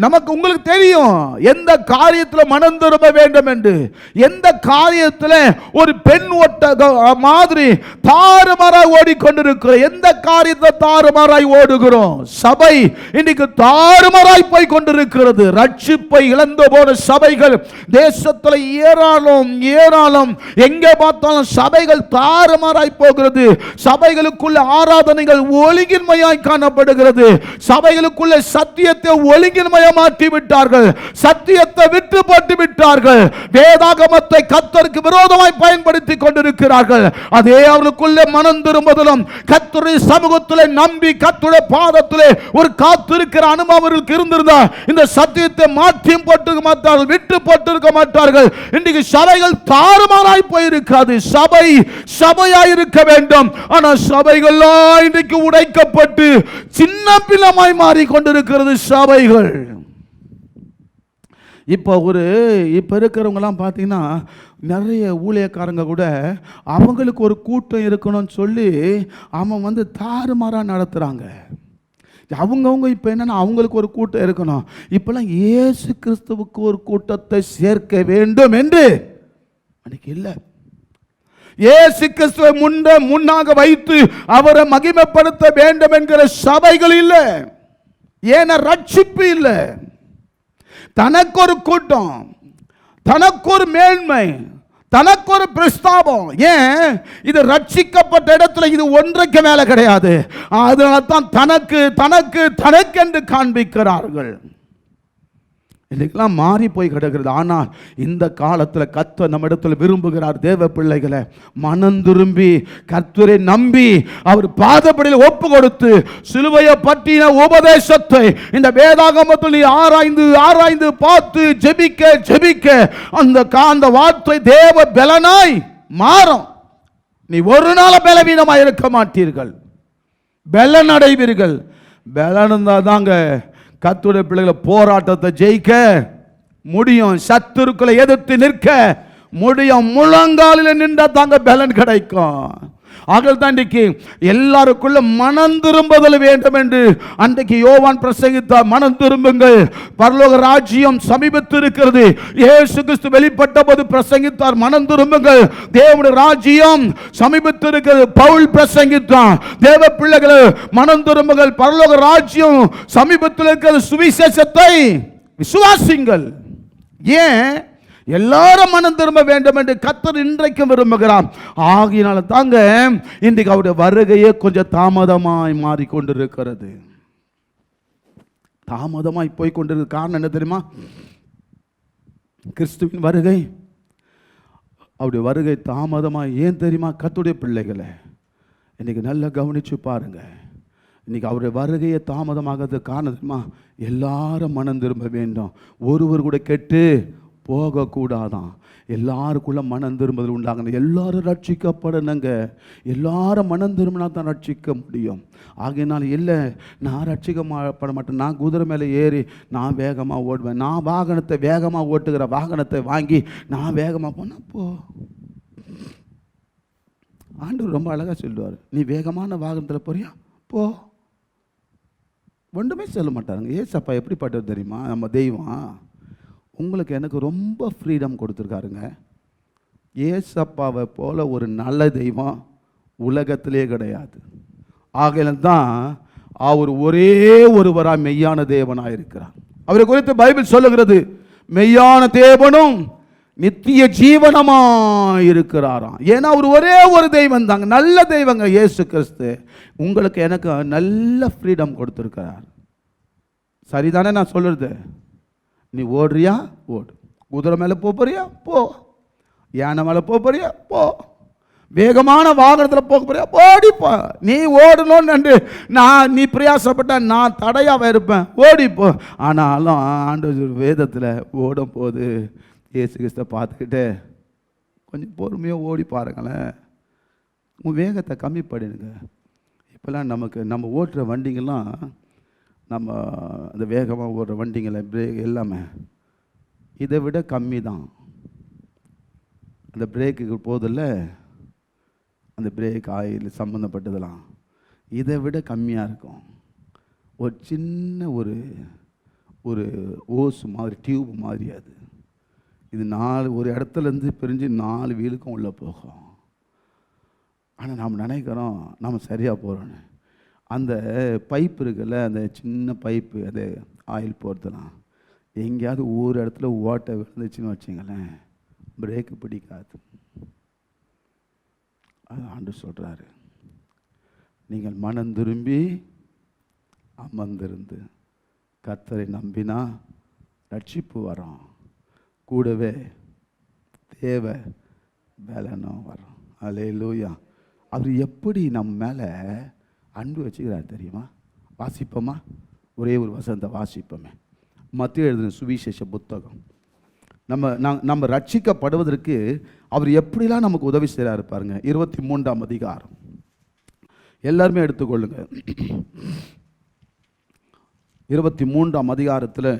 Speaker 2: நமக்கு உங்களுக்கு தெரியும் எந்த காரியத்தில் மனம் திரும்ப வேண்டும் என்று. எந்த காரியத்தில் ஒரு பெண் ஓட்ட மாதிரி தாறுமாறாய் ஓடிக்கொண்டிருக்கிற, எந்த காரியத்தை தாறுமாறாய் ஓடுகிறோம்? சபை இன்னைக்கு தாறுமாறாய் போய் கொண்டிருக்கிறது. ரட்சிப்பை இழந்து போன சபைகள் தேசத்தில் ஏராளம் ஏராளம். எங்கே பார்த்தாலும் சபைகள் தாறுமாறாய் போகிறது. சபைகளுக்குள்ள ஆராதனைகள் ஒழுங்கின்மையாய் காணப்படுகிறது. சபைகளுக்குள்ள சத்தியத்தை ஒழுங்கின்மை மாற்றி விட்டார்கள். சத்தியத்தை விட்டு போட்டு விட்டார்கள். வேதாகமத்தை கர்த்தருக்கு விரோதமாய் பயன்படுத்தி கொண்டிருக்கிறார்கள். அதே அவர்களுக்குள்ளே மனம் திரும்புதலும் கர்த்தருடைய சமூகத்திலே நம்பி கர்த்தருடைய பாதத்திலே ஒரு காத்திருக்கிற அனுபவம் இருந்திருந்தா இந்த சத்தியத்தை மாற்றியும் போட்டிருக்க மாட்டார்கள், விட்டு போட்டிருக்க மாட்டார்கள். இன்றைக்கு சபைகள் தாறுமாறாய் போயிருக்காது. சபை சபையாய் இருக்க வேண்டும். ஆனால் சபைகள்லாம் இன்றைக்கு உடைக்கப்பட்டு சின்ன பின்னமாய் மாறிக்கொண்டிருக்கிறது சபைகள். இப்போ இருக்கிறவங்கலாம் பார்த்தீங்கன்னா நிறைய ஊழியக்காரங்க கூட அவங்களுக்கு ஒரு கூட்டம் இருக்கணும்னு சொல்லி அவன் தாறுமாறாக நடத்துகிறாங்க. அவங்கவுங்க இப்போ என்னென்னா அவங்களுக்கு ஒரு கூட்டம் இருக்கணும். இப்போலாம் இயேசு கிறிஸ்துவுக்கு ஒரு கூட்டத்தை சேர்க்க வேண்டும் என்று அன்னைக்கு இல்லை. இயேசு கிறிஸ்துவை முன்னாக வைத்து அவரை மகிமைப்படுத்த வேண்டும் என்கிற சபைகள் இல்லை. ஏன்னா ரட்சிப்பு இல்லை. தனக்கு ஒரு கூட்டம், தனக்கு ஒரு மேன்மை, தனக்கு ஒரு பிரஸ்தாபம். ஏன்? இது ரட்சிக்கப்பட்ட இடத்துல இது ஒன்றைக்கு மேல கிடையாது. அதனால தான் தனக்கு தனக்கு தனக்கு என்று காண்பிக்கிறார்கள். இன்னைக்கெல்லாம் மாறி போய் கிடக்கிறது. ஆனால் இந்த காலத்தில் கர்த்தர் நம்ம இடத்துல விரும்புகிறார், தேவ பிள்ளைகளை மனம் திரும்பி கர்த்தரை நம்பி அவர் பாதப்படியில் ஒப்பு கொடுத்து சிலுவையை பற்றின உபதேசத்தை இந்த வேதாகமத்தில் நீ ஆராய்ந்து ஆராய்ந்து பார்த்து ஜெபிக்க ஜெபிக்க அந்த வார்த்தை தேவ பலனாய் மாறும். நீ ஒரு நாள் பலவீனமாக இருக்க மாட்டீர்கள், பலன் அடைவீர்கள். பலன் இருந்தால் தாங்க கர்த்தருடைய பிள்ளைகளை போராட்டத்தை ஜெயிக்க முடியும், சத்துருக்களை எதிர்த்து நிற்க முடியும். முழங்காலில் நின்றா தாங்க பலன் கிடைக்கும். ஆகதான் இன்றைக்கு எல்லாருக்குள்ள மனம் திரும்புதல் வேண்டும் என்று அன்றைக்கு யோவான் பிரசங்கித்தார். மனம் திரும்புங்கள், பரலோக ராஜ்யம் சமீபத்தில் இருக்கிறது. இயேசு கிறிஸ்து வெளிப்பட்ட போது பிரசங்கித்தார், மனம் திரும்புங்கள், தேவனுடைய ராஜ்யம் சமீபத்தில் இருக்கிறது. பவுல் பிரசங்கித்தார், தேவ பிள்ளைகளை மனம் திரும்புங்கள், பரலோக ராஜ்யம் சமீபத்தில் இருக்கிறது, சுவிசேஷத்தை விசுவாசிங்கள். ஏன்? எல்லாரும் மனம் திரும்ப வேண்டும் என்று கர்த்தர் இன்றைக்கும் விரும்புகிறார். ஆகினால தாங்க இன்றைக்கு அவருடைய வருகையே கொஞ்சம் தாமதமாய் மாறிக்கொண்டிருக்கிறது. தாமதமாய் போய் கொண்டிருக்க காரணம் என்ன தெரியுமா? கிறிஸ்துவின் வருகை, அவருடைய வருகை தாமதமாய். ஏன் தெரியுமா? கர்த்தருடைய பிள்ளைகளை இன்னைக்கு நல்லா கவனிச்சு பாருங்க. இன்னைக்கு அவருடைய வருகையை தாமதமாகிறது காரணம் தெரியுமா? எல்லாரும் மனம் திரும்ப வேண்டும், ஒருவர் கூட கெட்டு போகக்கூடாதான். எல்லாருக்குள்ள மனம் திரும்புதல் உண்டாகணும். எல்லாரும் ரட்சிக்கப்படணுங்க. எல்லாரும் மனம் திரும்பினா தான் ரட்சிக்க முடியும். ஆகையினால இல்லை, நான் ரட்சிக்கப்பட மாட்டேன், நான் குதிரை மேலே ஏறி நான் வேகமாக ஓடுவேன், நான் வாகனத்தை வேகமாக ஓட்டுகிற வாகனத்தை வாங்கி நான் வேகமாக போனால் போ. ஆண்டவர் ரொம்ப அழகாக சொல்லுவார், நீ வேகமான வாகனத்தில் போறியா போ. ஒன்றுமே சொல்ல மாட்டாருங்க. ஏசப்பா எப்படிப்பட்டது தெரியுமா? நம்ம தெய்வம் உங்களுக்கு எனக்கு ரொம்ப ஃப்ரீடம் கொடுத்துருக்காருங்க. ஏசப்பாவை போல ஒரு நல்ல தெய்வம் உலகத்திலே கிடையாது. ஆகையில தான் அவர் ஒரே ஒருவராக மெய்யான தேவனாக இருக்கிறார். அவரை குறித்து பைபிள் சொல்லுகிறது, மெய்யான தேவனும் நித்திய ஜீவனமாக இருக்கிறாராம். ஏன்னா அவர் ஒரே ஒரு தெய்வம் தாங்க, நல்ல தெய்வங்க இயேசு கிறிஸ்து. உங்களுக்கு எனக்கு நல்ல ஃப்ரீடம் கொடுத்துருக்கிறார். சரிதானே நான் சொல்லுறது? நீ ஓடுறியா ஓடு, குதிரை மேலே போறியா போ, யானை மேலே போறியா போ, வேகமான வாகனத்தில் போக போறியா ஓடிப்போ. நீ ஓடணும்னு நீ பிரயாசப்பட்ட நான் தடையாக இருப்பேன், ஓடிப்போ. ஆனாலும் ஆண்டவர் வேதத்தில் ஓடும் போது இயேசு கிறிஸ்தை பார்த்துக்கிட்டு கொஞ்சம் பொறுமையாக ஓடி பாருங்களேன். உங்கள் வேகத்தை கம்மி பண்ணிடுங்க. இப்போல்லாம் நம்ம ஓட்டுற வண்டிங்கெல்லாம், நம்ம அந்த வேகமாக ஓடுற வண்டிங்களை பிரேக் எல்லாமே இதை விட கம்மி தான். அந்த பிரேக்குக்கு போதில்ல, அந்த பிரேக் ஆயில் சம்மந்தப்பட்டதெல்லாம் இதை விட கம்மியாக இருக்கும். ஒரு சின்ன ஒரு ஓஸ் மாதிரி, டியூப் மாதிரி. இது 4 ஒரு இடத்துலேருந்து பிரிஞ்சு 4 வீலுக்கும் உள்ளே போகும். ஆனால் நாம் நினைக்கிறோம் நம்ம சரியாக போகிறோன்னு. அந்த பைப் இருக்குல்ல, அந்த சின்ன பைப்பு, அது ஆயில் போகிறதுலாம் எங்கேயாவது ஒரு இடத்துல ஓட்டை விழுந்துச்சுன்னு வச்சிங்களேன், பிரேக்கு பிடிக்காது. அது ஆண்டவர் சொல்கிறாரு, நீங்கள் மனம் திரும்பி அமர்ந்திருந்து கர்த்தரை நம்பினா ரட்சிப்பு வரும், கூடவே தேவ பலனும் வரும். அல்லேலூயா. அவர் எப்படி நம்ம மேலே அன்பு வச்சுக்கிறார் தெரியுமா? வாசிப்போமா? ஒரே ஒரு வசனத்தை வாசிப்போமே. மத்தேயு எழுதின சுவிசேஷ புத்தகம். நம்ம ரட்சிக்கப்படுவதற்கு அவர் எப்படிலாம் நமக்கு உதவி செய்கிறாரு பாருங்க. 23ஆம் அதிகாரம் எல்லாருமே எடுத்துக்கொள்ளுங்க. 23ஆம் அதிகாரத்தில்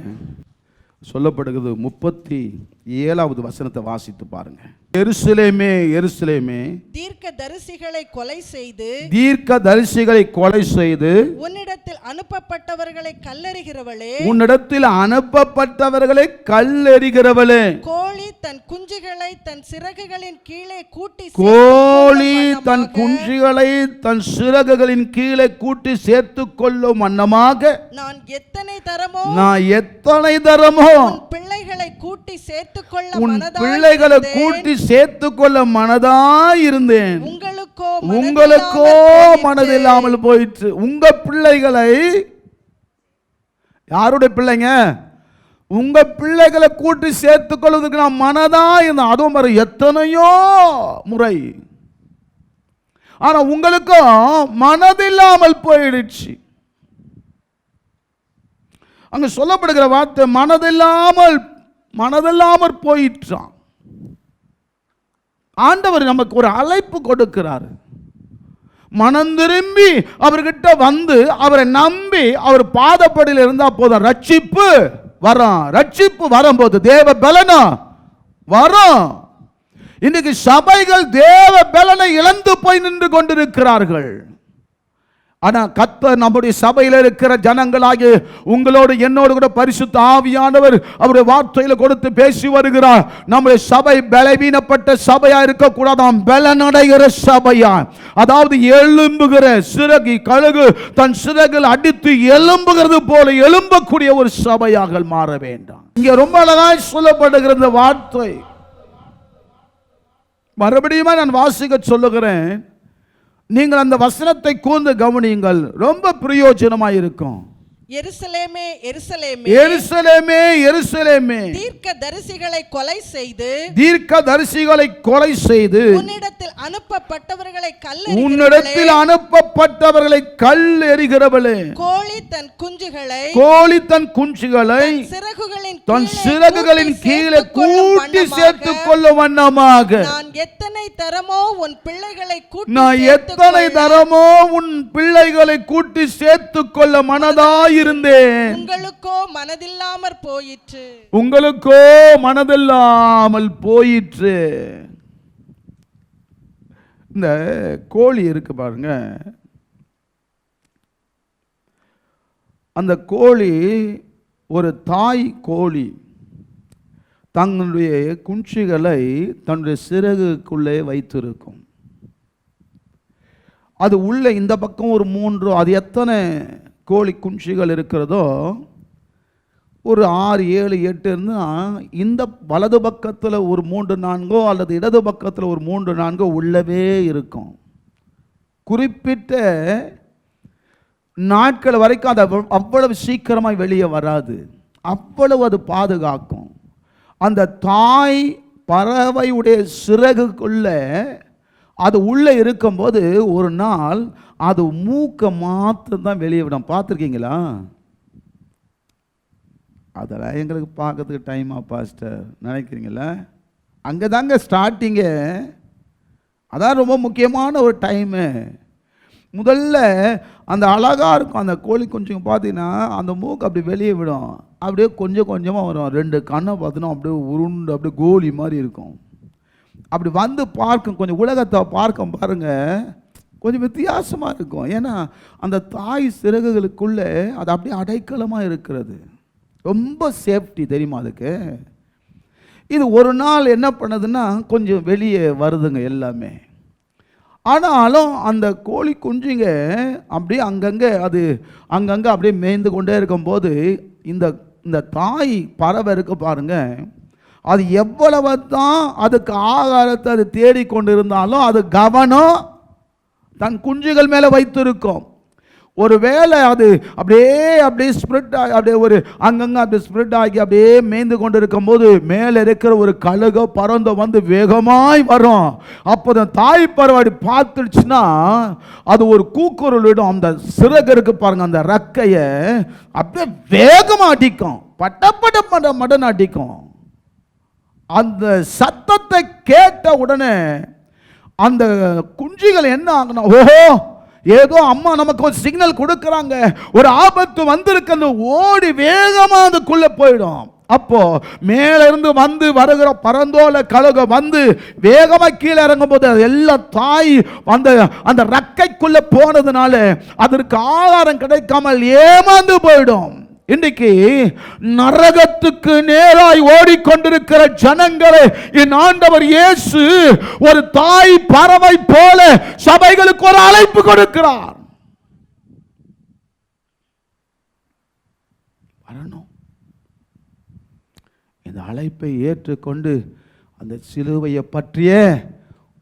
Speaker 2: சொல்லப்படுகிறது. 37வது வசனத்தை வாசித்து பாருங்க. எருசலேமே, எருசலேமே,
Speaker 3: தீர்க்கதரிசிகளை கொலை செய்து உன்னிடத்தில் அனுப்பப்பட்டவர்களை கல்லெறிகிறவளே, கோழி தன் குஞ்சுகளை தன் சிறகுகளின் கீழே கூட்டி சேர்த்துக் கொள்ளும் வண்ணமாக நான் எத்தனை தரமோ பிள்ளைகளை கூட்டி சேர்த்துக்கொள்ள மனதாயிருந்தேன். உங்களுக்கோ மனதில்லாமல் போயிற்று. உங்க பிள்ளைகளை, யாருடைய பிள்ளைங்க? உங்க பிள்ளைகளை கூட்டி சேர்த்துக் கொள்வதற்கு நான் மனதா இருந்தேன். அதுவும் பாரு, எத்தனையோ முறை. ஆனா உங்களுக்கும் மனதில்லாமல் போயிடுச்சு. அங்க சொல்லப்படுகிற வார்த்தை மனதில்லாமல் போயிற்றான். ஆண்டவர் நமக்கு ஒரு அழைப்பு கொடுக்கிறார். மனம் திரும்பி அவர்கிட்ட வந்து அவரை நம்பி அவர் பாதப்படியில் இருந்தா போதும், ரட்சிப்பு வரும். ரட்சிப்பு வரும்போது தேவ பலனும் வரும். இன்னைக்கு சபைகள் தேவ பலனை இழந்து போய் நின்று கொண்டிருக்கிறார்கள். ஆனா கர்த்தர் நம்முடைய சபையில் இருக்கிற ஜனங்களாகிய உங்களோடு என்னோடு கூட பரிசுத்த ஆவியானவர் அவருடைய வார்த்தையில கொடுத்து பேசி வருகிறார். நம்முடைய சபை பலவீனப்பட்ட சபையா இருக்கக்கூடாது, பலனடைகிற சபையா, அதாவது எழும்புகிற சிறகு, கழுகு தன் சிறகில் அடித்து எழும்புகிறது போல எழும்பக்கூடிய ஒரு சபையாக மாற வேண்டாம். இங்க ரொம்ப அழகாய் சொல்லப்படுகிற இந்த வார்த்தை மறுபடியும் நான் வாசிக்க சொல்லுகிறேன். நீங்கள் அந்த வசனத்தை கூர்ந்து கவனியுங்கள், ரொம்ப பிரயோஜனமாக இருக்கும். எருசலேமே, எருசலேமே, எருசலேமே, எருசலேமே, தீர்க்கதரிசிகளை கொலை செய்து உன்னிடத்தில் அனுப்பப்பட்டவர்களை கல்லெறிகிறவளே, கோழி தன் குஞ்சுகளை தன் சிறகுகளின் கீழே கூட்டி சேர்த்துக் கொள்ளும் வண்ணமாக நான் எத்தனை தரமோ உன் பிள்ளைகளை கூட்டி சேர்த்துக் கொள்ள மனதாய் இருந்தேன். உங்களுக்கோ மனதில்லாமல் போயிற்று. இந்த கோழி இருக்கு பாருங்க, அந்த கோழி, ஒரு தாய் கோழி தங்களுடைய குஞ்சுகளை தன்னுடைய சிறகுக்குள்ளே வைத்திருக்கும். அது உள்ள இந்த பக்கம் ஒரு 3, அது எத்தனை கோழி குஞ்சுகள் இருக்கிறதோ ஒரு 6, 7, 8 இருந்தால் இந்த வலது பக்கத்தில் ஒரு 3, 4 அல்லது இடது பக்கத்தில் ஒரு 3, 4 உள்ளவே இருக்கும். குறிப்பிட்ட நாட்கள் வரைக்கும் அது அவ்வளவு சீக்கிரமாக வெளியே வராது, அவ்வளவு அது பாதுகாக்கும். அந்த தாய் பறவையுடைய சிறகுக்குள்ள அது உள்ளே இருக்கும்போது ஒரு நாள் அது மூக்க மாத்திரம் தான் வெளியே விடும். பார்த்துருக்கீங்களா?
Speaker 2: அதெல்லாம் எங்களுக்கு பார்க்கறதுக்கு டைமா பாஸ்டர் நினைக்கிறீங்களா? அங்கே தாங்க ஸ்டார்டிங்கு. அதான் ரொம்ப முக்கியமான ஒரு டைமு. முதல்ல அந்த அழகாக இருக்கும் அந்த கோழி குஞ்சுங்க. பார்த்தீங்கன்னா அந்த மூக்கு அப்படி வெளியே விடும், அப்படியே கொஞ்சம் கொஞ்சமாக வரும். 2 கண்ணை பார்த்தீங்கன்னா அப்படியே உருண்டு அப்படியே கோழி மாதிரி இருக்கும். அப்படி வந்து பார்க்கும், கொஞ்சம் உலகத்தை பார்க்கும் பாருங்கள், கொஞ்சம் வித்தியாசமாக இருக்கும். ஏன்னா அந்த தாய் சிறகுகளுக்குள்ளே அது அப்படியே அடைக்கலமாக இருக்கிறது. ரொம்ப சேஃப்டி தெரியுமா அதுக்கு. இது ஒரு நாள் என்ன பண்ணுதுன்னா கொஞ்சம் வெளியே வருதுங்க எல்லாமே. ஆனாலும் அந்த கோழி குஞ்சுங்க அப்படியே அங்கங்கே அப்படியே மேய்ந்து கொண்டே இருக்கும்போது இந்த தாய் பறவை இருக்க பாருங்க, அது எவ்வளவு தான் அதுக்கு ஆகாரத்தை அது தேடிக்கொண்டு இருந்தாலும் அது கவனம் தன் குஞ்சுகள் மேலே வைத்திருக்கும். ஒருவேளை அது அப்படியே ஸ்ப்ரெட் ஆகி அப்படியே ஒரு அங்கங்கே அப்படியே ஸ்ப்ரெட் ஆகி அப்படியே மேய்ந்து கொண்டு இருக்கும்போது மேலே இருக்கிற ஒரு கழுகோ பறந்தோ வந்து வேகமாய் வரும். அப்போ அந்த தாய் பறவை பார்த்துடுச்சுன்னா அது ஒரு கூக்குரலிடும். அந்த சிறகு இருக்கு பாருங்க, அந்த ரக்கையை அப்படியே வேகமாக அடிக்கும், பட்ட மடன் அடிக்கும். அந்த சத்தத்தை கேட்ட உடனே அந்த குஞ்சுகள் என்ன ஆகுனா, ஓஹோ ஏதோ அம்மா நமக்கு ஒரு சிக்னல் கொடுக்கறாங்க, ஒரு ஆபத்து வந்திருக்கு, ஓடி வேகமா அதுக்குள்ள போயிடும். அப்போ மேல இருந்து வந்து வருகிற பரந்தோல கழுக வந்து வேகமா கீழே இறங்கும் போது எல்லா தாய் அந்த ரக்கைக்குள்ள போனதுனால அதற்கு ஆகாரம் கிடைக்காமல் ஏமாந்து போயிடும். இன்றைக்கு நரகத்துக்கு நேராய் ஓடிக்கொண்டிருக்கிற ஜனங்களை என் ஆண்டவர் இயேசு ஒரு தாய் பறவை போல சபைகளுக்கு ஒரு அழைப்பு கொடுக்கிறார். வரணும். இந்த அழைப்பை ஏற்றுக்கொண்டு அந்த சிலுவையை பற்றிய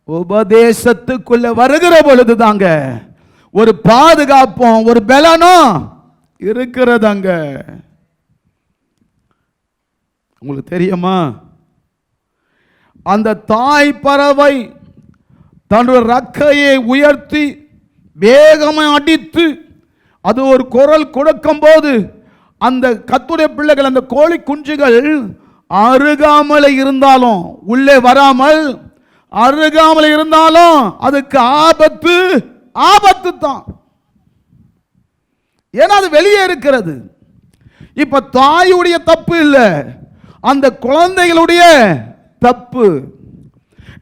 Speaker 2: உபதேசத்துக்குள்ள வருகிற பொழுது தாங்க ஒரு பாதுகாப்பும் ஒரு பலனும் இருக்கிறதாங்க. உங்களுக்கு தெரியுமா, அந்த தாய் பறவை தன்னுடைய ரக்கையை உயர்த்தி வேகமாக அடித்து அது ஒரு குரல் கொடுக்கும் போது அந்த கர்த்தருடைய பிள்ளைகள், அந்த கோழி குஞ்சுகள் அருகாமல் இருந்தாலும், உள்ளே வராமல் அருகாமல் இருந்தாலும் அதுக்கு ஆபத்து தான். ஏன்னா அது வெளியே இருக்கிறது. இப்ப தாயுடைய தப்பு இல்லை, அந்த குழந்தைகளுடைய தப்பு.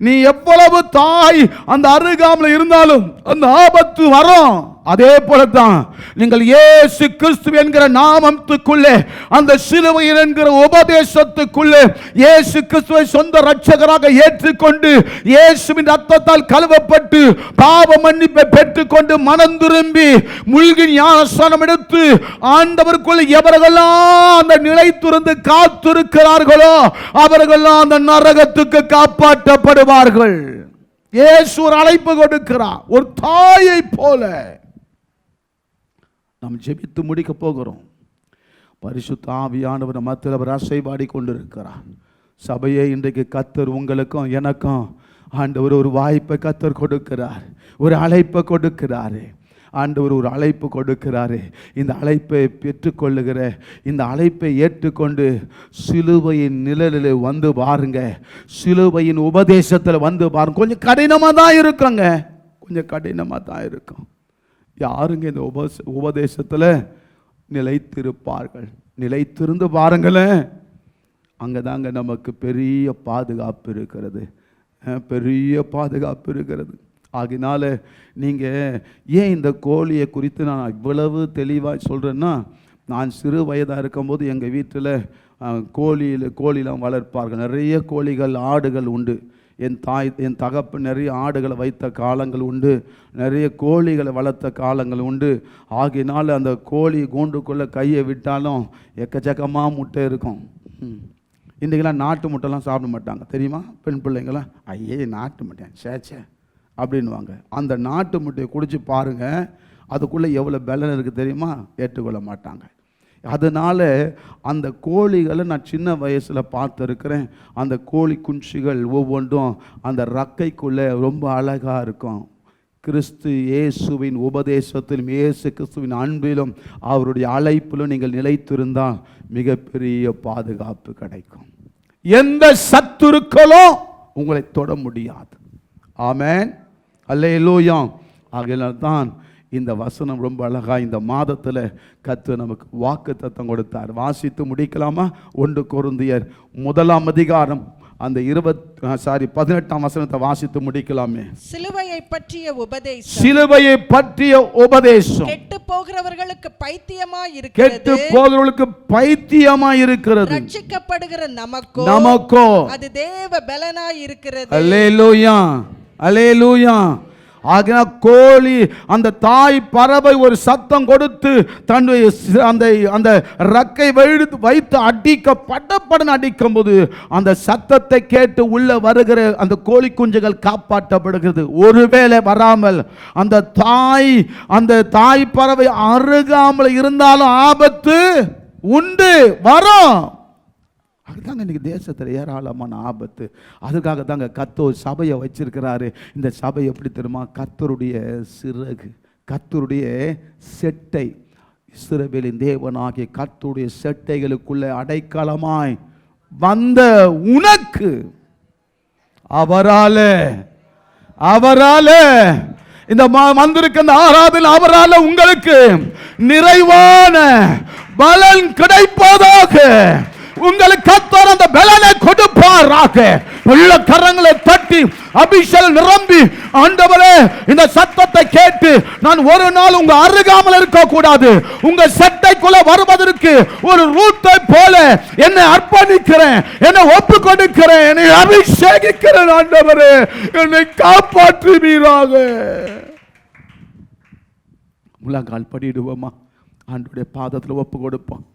Speaker 2: நீ எவ்வளவு தாய் அந்த அருகாமல் இருந்தாலும் அந்த ஆபத்து வரும். அதே போலதான் நீங்கள் இயேசு கிறிஸ்து என்கிற நாமத்துக்குள்ளே, அந்த சிலுவை என்கிற உபதேசத்துக்குள்ளே இயேசு கிறிஸ்துவை சொந்த இரட்சகராக ஏற்றுக்கொண்டு இயேசுவின் ரத்தத்தால் கழுவப்பட்டு பாவ மன்னிப்பை பெற்றுக்கொண்டு மனம் திரும்பி மூழ்கி ஞானஸ்நானம் எடுத்து ஆண்டவருக்குள்ளே எவர்களெல்லாம் அந்த நிலைத்திருந்து காத்திருக்கிறார்களோ அவர்களெல்லாம் அந்த நரகத்துக்கு காப்பாற்றப்படுவார்கள். இயேசு ஒரு அழைப்பு கொடுக்கிறார், ஒரு தாயை போல. நாம் ஜெபித்து முடிக்க போகிறோம். பரிசுத்த ஆவியானவர் மத்தியில் அவர் அசைவாடி கொண்டிருக்கிறார். சபையை இன்றைக்கு கர்த்தர் உங்களுக்கும் எனக்கும் ஆண்டவர் ஒரு வாய்ப்பை கர்த்தர் கொடுக்கிறார், ஒரு அழைப்பை கொடுக்கிறாரு. ஆண்டவர் ஒரு அழைப்பு கொடுக்கிறாரு. இந்த அழைப்பை பெற்றுக்கொள்ளுகிற, இந்த அழைப்பை ஏற்றுக்கொண்டு சிலுவையின் நிழலில் வந்து பாருங்க, சிலுவையின் உபதேசத்தில் வந்து பாருங்க. கொஞ்சம் கடினமாக தான் இருக்குங்க, கொஞ்சம் கடினமாக தான் இருக்கும். யாருங்க இந்த உபதேசத்தில் நிலைத்திருப்பார்கள்? நிலைத்திருந்து பாருங்களேன், அங்கே தாங்க நமக்கு பெரிய பாதுகாப்பு இருக்கிறது, பெரிய பாதுகாப்பு இருக்கிறது. ஆகினால நீங்கள் ஏன் இந்த கோழியை குறித்து நான் இவ்வளவு தெளிவாக சொல்கிறேன்னா, நான் சிறு வயதாக இருக்கும்போது எங்கள் வீட்டில் கோழிலாம் வளர்ப்பார்கள். நிறைய கோழிகள் ஆடுகள் உண்டு. என் தகப்பு நிறைய ஆடுகளை வைத்த காலங்கள் உண்டு, நிறைய கோழிகளை வளர்த்த காலங்கள் உண்டு. ஆகினால அந்த கோழி கூண்டுக்குள்ளே கையை விட்டாலும் எக்கச்சக்கமாக முட்டை இருக்கும். இன்றைக்கெல்லாம் நாட்டு முட்டைலாம் சாப்பிட மாட்டாங்க தெரியுமா? பெண் பிள்ளைங்களாம் ஐயே நாட்டு முட்டை சேச்சே அப்படின்வாங்க. அந்த நாட்டு முட்டையை குடிச்சு பாருங்கள், அதுக்குள்ளே எவ்வளோ பலன் இருக்குது தெரியுமா? ஏற்றுக்கொள்ள மாட்டாங்க. அதனால் அந்த கோழிகளை நான் சின்ன வயசில் பார்த்துருக்கிறேன். அந்த கோழி குஞ்சுகள் ஒவ்வொன்றும் அந்த ரக்கைக்குள்ளே ரொம்ப அழகாக இருக்கும். கிறிஸ்து இயேசுவின் உபதேசத்திலும் இயேசு கிறிஸ்துவின் அன்பிலும் அவருடைய அழைப்பிலும் நீங்கள் நிலைத்திருந்தால் மிகப்பெரிய பாதுகாப்பு கிடைக்கும். எந்த சத்துருக்களும் உங்களை தொட முடியாது. ஆமென், அல்லேலூயா. ஆகையால் தான் இந்த வசனம் ரொம்ப அழகா இந்த மாதத்தில் கர்த்தர் நமக்கு வாக்குத்தத்தம் கொடுத்தார். வாசித்து முடிக்கலாமா? 1 கொரிந்தியர் 1 அதிகாரம் அந்த 18ஆம் வசனத்தை வாசித்து முடிக்கலாமே.
Speaker 4: சிலுவையை பற்றிய உபதேசம்,
Speaker 2: சிலுவையை பற்றிய உபதேசம்
Speaker 4: கெட்டு போகிறவர்களுக்கு பைத்தியமாய்
Speaker 2: கெட்டு
Speaker 4: இருக்கிறது,
Speaker 2: போகிறவர்களுக்கு பைத்தியமாய் இருக்கிறது,
Speaker 4: ரட்சிக்கப்படுகிற நமக்கோ
Speaker 2: நமக்கோ
Speaker 4: அது தேவ பலனாய் இருக்கிறது.
Speaker 2: அல்லேலூயா, அல்லேலூயா. ஆகினா கோழி அந்த தாய் பறவை ஒரு சத்தம் கொடுத்து தன்னுடைய அந்த ரக்கை வைத்து அடிக்க படப்படன் அடிக்கும் போது அந்த சத்தத்தை கேட்டு உள்ள வருகிற அந்த கோழி குஞ்சுகள் காப்பாற்றப்படுகிறது. ஒருவேளை வராமல் அந்த தாய் பறவை அருகாமல் இருந்தாலும் ஆபத்து உண்டு, வரும். அதுதாங்க இன்னைக்கு தேசத்தில் ஏராளமான ஆபத்து. அதுக்காக தாங்க கர்த்தர் சபையை வச்சிருக்கிறாரு. இந்த சபை எப்படி தெரியுமா? கர்த்தருடைய சிறகு, கர்த்தருடைய செட்டை, இஸ்ரவேலின் தேவனாகிய கர்த்தருடைய செட்டைகளுக்குள்ள அடைக்கலமாய் வந்த உனக்கு அவரால இந்த வந்திருக்க இந்த ஆராதனை அவரால உங்களுக்கு நிறைவான பலன் கிடைப்பதாக உங்களுக்கு கர்த்தர் அந்த பலனை கொடுப்பாராக. உள்ள கரங்களை தட்டி அபிஷேகம் நிரம்பி, ஆண்டவரே இந்த சத்தத்தை கேட்டு நான் ஒரு நாள் உங்க அருகாமல் இருக்க கூடாது, உங்க சட்டைக்குள்ள வருவதற்கு ஒரு ரூட்டை போல என்னை அர்ப்பணிக்கிறேன், என்னை ஒப்பு கொடுக்கிறேன், என்னை அபிஷேகிக்கிறேன். ஆண்டவரே என்னை காப்பாற்றுவீராக. முழங்கால் படிடுவோமா? ஆண்டவருடைய பாதத்தில் ஒப்பு கொடுப்போம்.